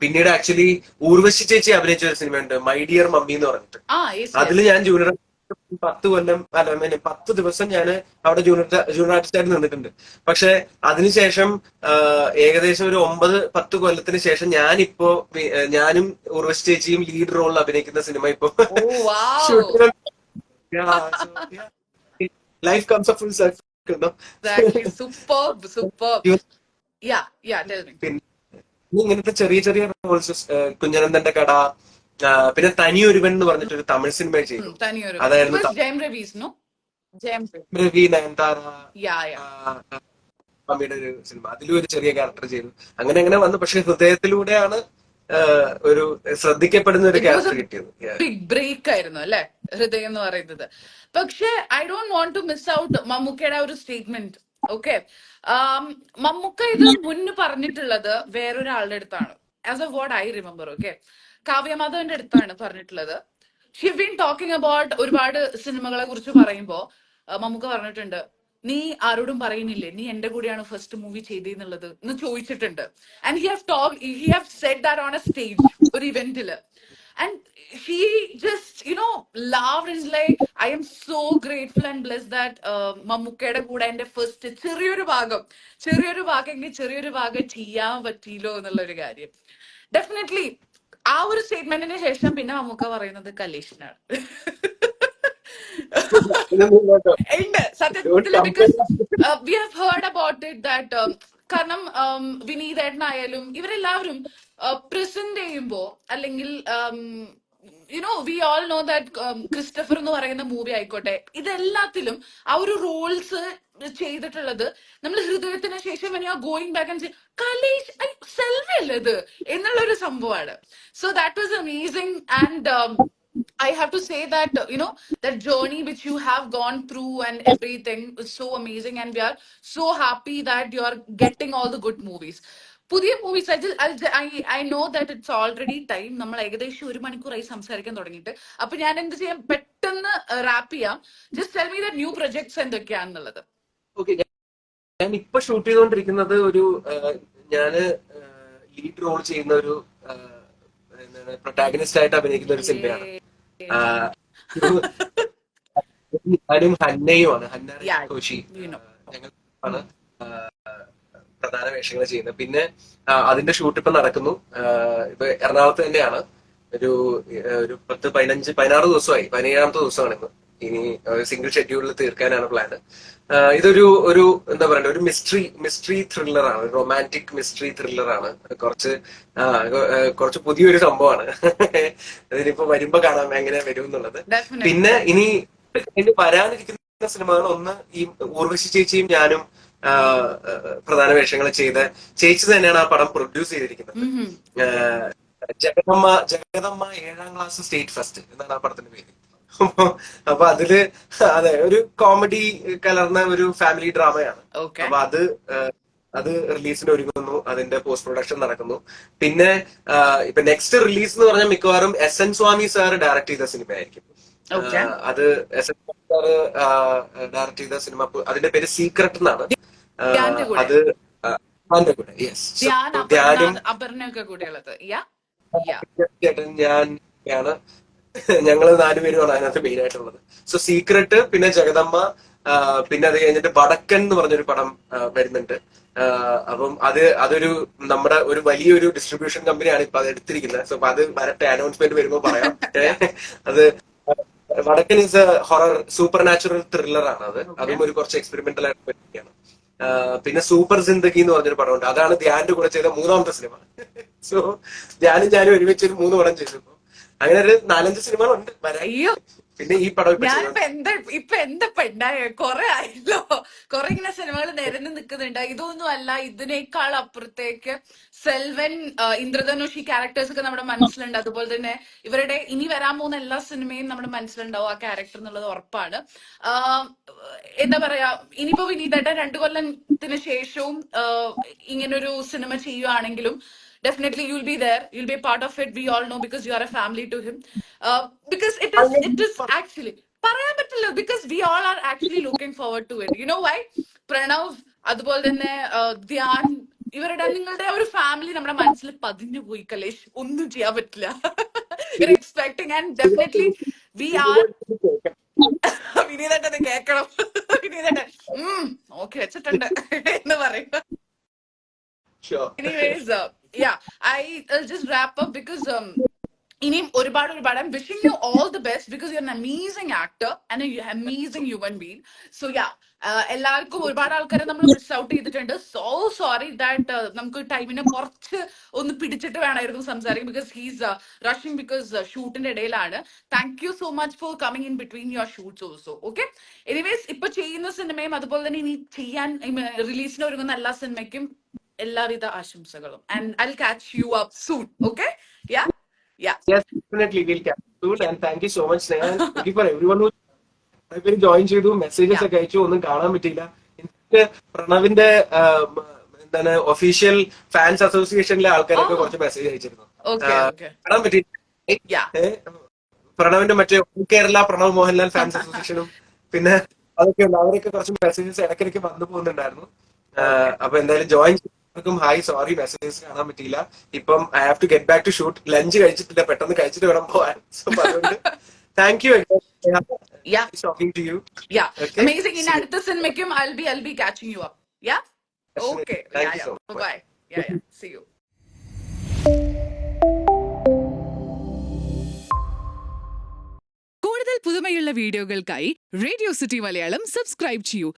പിന്നീട് ആക്ച്വലി ഊർവശി ചേച്ചി അഭിനയിച്ച ഒരു സിനിമയുണ്ട് മൈ ഡിയർ മമ്മി എന്ന് പറഞ്ഞിട്ട്. അതിൽ ഞാൻ ജൂനിയർ 10 ദിവസം ഞാൻ അവിടെ ജൂനിയർ ആർട്ടിസ്റ്റ് ആയിട്ട് നിന്നിട്ടുണ്ട്. പക്ഷെ അതിനുശേഷം ഏകദേശം ഒരു 9-10 കൊല്ലത്തിന് ശേഷം ഞാനും ഉർവശി ചേച്ചിയും ലീഡ് റോളിൽ അഭിനയിക്കുന്ന സിനിമ ഇപ്പൊ life comes A full circle. പിന്നെ ഇങ്ങനത്തെ ചെറിയ ചെറിയ റോൾസ്, കുഞ്ഞനന്ദന്റെ കട, പിന്നെ തനിയൊരുവൻ എന്ന് പറഞ്ഞിട്ടൊരു തമിഴ് സിനിമ ചെയ്തു. അതായിരുന്നു രവി നയൻതാര മമ്മിയുടെ ഒരു സിനിമ. അതിലും ഒരു ചെറിയ ക്യാരക്ടർ ചെയ്തു. അങ്ങനെ അങ്ങനെ വന്നു. പക്ഷെ ഹൃദയത്തിലൂടെയാണ് ഒരു ശ്രദ്ധിക്കപ്പെടുന്ന ഒരു ക്യാരക്ടർ കിട്ടിയത്. ബിഗ് ബ്രേക്ക് ആയിരുന്നു അല്ലെ ഹൃദയം എന്ന് പറയുന്നത്. പക്ഷെ I don't want to miss out മമ്മൂക്കയുടെ ഒരു സ്റ്റേറ്റ്മെന്റ്. ഓക്കെ, മമ്മൂക്ക ഇത് മുന്ന് പറഞ്ഞിട്ടുള്ളത് വേറൊരാളുടെ അടുത്താണ്, as of what I remember. Okay, കാവ്യമാധവന്റെ അടുത്താണ് പറഞ്ഞിട്ടുള്ളത്. ഷി ബീൻ ടോക്കിംഗ് അബൌട്ട് ഒരുപാട് സിനിമകളെ കുറിച്ച് പറയുമ്പോ മമ്മൂക്ക പറഞ്ഞിട്ടുണ്ട്, നീ ആരോടും പറയുന്നില്ലേ നീ എന്റെ കൂടെയാണ് ഫസ്റ്റ് മൂവി ചെയ്തെന്നുള്ളത് എന്ന് ചോദിച്ചിട്ടുണ്ട്. And he have said that on A stage ഒരു ഇവന്റില്. And he just, laughed and like, I am so grateful and blessed that മമ്മൂക്കയുടെ കൂടെ എന്റെ ഫസ്റ്റ് ചെറിയൊരു ഭാഗം ചെയ്യാൻ പറ്റിയില്ലോ എന്നുള്ളൊരു കാര്യം. ഡെഫിനറ്റ്ലി ആ ഒരു സ്റ്റേറ്റ്മെന്റിന് ശേഷം പിന്നെ മമ്മൂക്ക പറയുന്നത് കലേഷിനാണ്. ഉണ്ട് സത്യത്തില്. Because we have heard about it that കാരണം വിനീതേട്ടനായാലും ഇവരെല്ലാവരും പ്രസന്റ് ചെയ്യുമ്പോ അല്ലെങ്കിൽ V all know that Christopher എന്ന് പറയുന്ന മൂവി ആയിക്കോട്ടെ, ഇതെല്ലാത്തിലും ആ ഒരു റോൾസ് ചെയ്തിട്ടുള്ളത് നമ്മൾ ഹൃദയത്തിന് ശേഷം going back and Kalesh Selvi അല്ലേ ഇത് എന്നുള്ളൊരു സംഭവമാണ്. So that was amazing. And I have to say that, that journey which you have gone through and everything is so amazing, and we are so happy that you are getting all the good movies. പുതിയ movies I know that it's already time. നമ്മൾ ഏകദേശം 1 മണിക്കൂറായി സംസാരിക്കാൻ തുടങ്ങിയിട്ട്. അപ്പൊ ഞാൻ എന്ത് ചെയ്യാം, പെട്ടെന്ന് റാപ്പ് ചെയ്യാം. Just tell me the new projects എന്തൊക്കെയാണെന്നുള്ളത്. ഓക്കെ, ഞാൻ ഇപ്പൊ ഷൂട്ട് ചെയ്തുകൊണ്ടിരിക്കുന്നത് ഞാന് ലീഡ് റോൾ ചെയ്യുന്ന ഒരു പ്രൊട്ടാഗനിസ്റ്റ് ആയിട്ട് അഭിനയിക്കുന്ന ഒരു സിനിമയാണ്. ഞാനും ഹന്നയുമാണ്, ഹന്ന കോശി, ഞങ്ങളാണ് പ്രധാന വേഷങ്ങൾ ചെയ്യുന്നത്. പിന്നെ അതിന്റെ ഷൂട്ട് ഇപ്പൊ നടക്കുന്നു. ഇപ്പൊ എറണാകുളത്ത് തന്നെയാണ്. ഒരു 10-15-16 ദിവസമായി, 17ാമത്തെ ദിവസമാണ് ഇന്ന്. ഇനി സിംഗിൾ ഷെഡ്യൂളിൽ തീർക്കാനാണ് പ്ലാന്. ഇതൊരു എന്താ പറയുക, ഒരു മിസ്റ്ററി ത്രില്ലറാണ്, റൊമാൻറ്റിക് മിസ്റ്ററി ത്രില്ലറാണ്. കുറച്ച് പുതിയൊരു സംഭവമാണ്. അതിനിപ്പോ വരുമ്പോ കാണാം എങ്ങനെ വരും എന്നുള്ളത്. പിന്നെ ഇനി വരാനിരിക്കുന്ന സിനിമകൾ, ഒന്ന് ഈ ഊർവശി ചേച്ചിയും ഞാനും പ്രധാന വേഷങ്ങൾ ചെയ്ത ചേച്ചി തന്നെയാണ് ആ പടം പ്രൊഡ്യൂസ് ചെയ്തിരിക്കുന്നത്. ജഗദമ്മ 7ാം ക്ലാസ് സ്റ്റേറ്റ് ഫസ്റ്റ് എന്നാണ് ആ പടത്തിന്റെ പേര്. അപ്പൊ അതില് അതെ ഒരു കോമഡി കലർന്ന ഒരു ഫാമിലി ഡ്രാമയാണ്. അപ്പൊ അത് റിലീസിന് ഒരുങ്ങുന്നു, അതിന്റെ പോസ്റ്റ് പ്രൊഡക്ഷൻ നടക്കുന്നു. പിന്നെ ഇപ്പൊ നെക്സ്റ്റ് റിലീസ് എന്ന് പറഞ്ഞാൽ മിക്കവാറും SN സ്വാമി സാർ ഡയറക്ട് ചെയ്ത സിനിമയായിരിക്കും. അത് SN സ്വാമി സാർ ഡയറക്ട് ചെയ്ത സിനിമ, അതിന്റെ പേര് സീക്രട്ട് എന്നാണ്. അത് ധ്യാനും ഞാൻ ആണ്. ഞങ്ങൾ 4 പേരുമാണ് അതിനകത്ത് മെയിൻ ആയിട്ടുള്ളത്. സോ സീക്രട്ട്, പിന്നെ ജഗദമ്മ, പിന്നെ അത് കഴിഞ്ഞിട്ട് വടക്കൻ എന്ന് പറഞ്ഞൊരു പടം വരുന്നുണ്ട്. അപ്പം അതൊരു നമ്മുടെ ഒരു വലിയൊരു ഡിസ്ട്രിബ്യൂഷൻ കമ്പനിയാണ് ഇപ്പൊ അത് എടുത്തിരിക്കുന്നത്. സോ അപ്പൊ അത് വരട്ടെ, അനൗൺസ്മെന്റ് വരുമ്പോൾ പറയാം. അത് വടക്കൻ is A horror super natural thriller ആണ്. അതും ഒരു കുറച്ച് എക്സ്പെരിമെന്റൽ ആയിട്ട് പറ്റിയാണ്. പിന്നെ സൂപ്പർ സിന്ദഗി എന്ന് പറഞ്ഞൊരു പടമുണ്ട്. അതാണ് ധ്യാന്റെ കൂടെ ചെയ്ത 3ാമത്തെ സിനിമ. സോ ഞാനും ഒരുമിച്ച് ഒരു 3 പടം ചെയ്തു. അങ്ങനെ ഒരു 4-5 സിനിമകളുണ്ട് വരാൻ. പിന്നെ ഈ പടം ഇപ്പൊ എന്താ പെണ്ണായ കൊറേ ആയല്ലോ, കൊറേ ഇങ്ങനെ സിനിമകൾ നിരന്ന് നിൽക്കുന്നുണ്ട്. ഇതൊന്നും അല്ല, ഇതിനേക്കാൾ അപ്പുറത്തേക്ക് സെൽവൻ, ഇന്ദ്രധനുഷ്, ഈ ക്യാരക്ടേഴ്സ് ഒക്കെ നമ്മുടെ മനസ്സിലുണ്ട്. അതുപോലെ തന്നെ ഇവരുടെ ഇനി വരാൻ പോകുന്ന എല്ലാ സിനിമയും നമ്മുടെ മനസ്സിലുണ്ടാവും ആ ക്യാരക്ടർ എന്നുള്ളത് ഉറപ്പാണ്. എന്താ പറയാ, ഇനിയിപ്പോ വിനീതേട്ടൻ 2 കൊല്ലത്തിന് ശേഷവും ഇങ്ങനൊരു cinema ചെയ്യുവാണെങ്കിലും definitely you'll be there, you'll be a part of it. We all know because you are a family to him. Because it is actually പറയാൻ പറ്റില്ല, because we all are actually looking forward to it. You know why? Pranav, അതുപോലെ തന്നെ ധ്യാൻ, നിങ്ങളുടെ ഒരു family നമ്മുടെ മനസ്സിൽ പതിഞ്ഞു പോയി കലേഷ്. ഒന്നും ചെയ്യാൻ പറ്റില്ല. We're expecting and definitely we are. വിനീതേട്ടൻ കേക്കണം. വിനീതേട്ടൻ നോക്കി വെച്ചിട്ടുണ്ട് എന്ന് പറയും. Sure. Anyways, yeah, I'll just wrap up because ഇനിയും ഒരുപാട് I'm wishing you all the best because you're an amazing actor and an amazing human being. So yeah, എല്ലാവർക്കും ഒരുപാട് ആൾക്കാരെ നമ്മൾ മിസ് ഔട്ട് ചെയ്തിട്ടുണ്ട്. സോ സോറി ദാറ്റ് നമുക്ക് ടൈമിനെ കുറച്ച് ഒന്ന് പിടിച്ചിട്ട് വേണമായിരുന്നു സംസാരിക്കും, ബിക്കോസ് ഹീസ് റഷിംഗ് ബിക്കോസ് ഷൂട്ടിന്റെ ഇടയിലാണ്. Thank you so much for coming in between your shoots also. Okay, anyways ഇപ്പൊ ചെയ്യുന്ന സിനിമയും അതുപോലെ തന്നെ ഇനി ചെയ്യാൻ റിലീസിന് ഒരുങ്ങുന്ന എല്ലാ സിനിമയ്ക്കും എല്ലാവിധ ആശംസകളും. And I'll catch you up soon. Okay? Yeah? Yeah. Yes, definitely we'll catch you soon. And thank you so much, Sneha. Thank you for everyone who join ചെയ്തു, മെസ്സേജസ് ഒക്കെ അയച്ചു. ഒന്നും കാണാൻ പറ്റിയില്ല. എനിക്ക് പ്രണവിന്റെ എന്താണ് ഒഫീഷ്യൽ ഫാൻസ് അസോസിയേഷനിലെ ആൾക്കാരൊക്കെ കുറച്ച് മെസ്സേജ് അയച്ചിരുന്നു. കാണാൻ പറ്റിയില്ല. പ്രണവിന്റെ മറ്റേ കേരള പ്രണവ് മോഹൻലാൽ ഫാൻസ് അസോസിയേഷനും പിന്നെ അതൊക്കെ ഉണ്ട്. അവരൊക്കെ കുറച്ച് മെസ്സേജസ് ഇടയ്ക്കിടയ്ക്ക് വന്നു പോകുന്നുണ്ടായിരുന്നു. അപ്പൊ എന്തായാലും ജോയിൻ ചെയ്തവർക്കും ഹായ്, സോറി മെസ്സേജസ് കാണാൻ പറ്റിയില്ല. ഇപ്പം I have to get back to shoot. Lunch കഴിച്ചിട്ടില്ല, പെട്ടെന്ന് കഴിച്ചിട്ട് വേണം പോവാൻ. സോ അതുകൊണ്ട് thank you. Yeah. Nice talking to you. Yeah. Okay. Amazing. In അടുത്ത സിനിമയ്ക്കും I'll be catching you up. Yeah? Okay. Thank you so much. Bye. Yeah. See you. കൂടുതൽ പുതുമയുള്ള വീഡിയോകൾക്കായി റേഡിയോ സിറ്റി മലയാളം സബ്സ്ക്രൈബ് ചെയ്യൂ.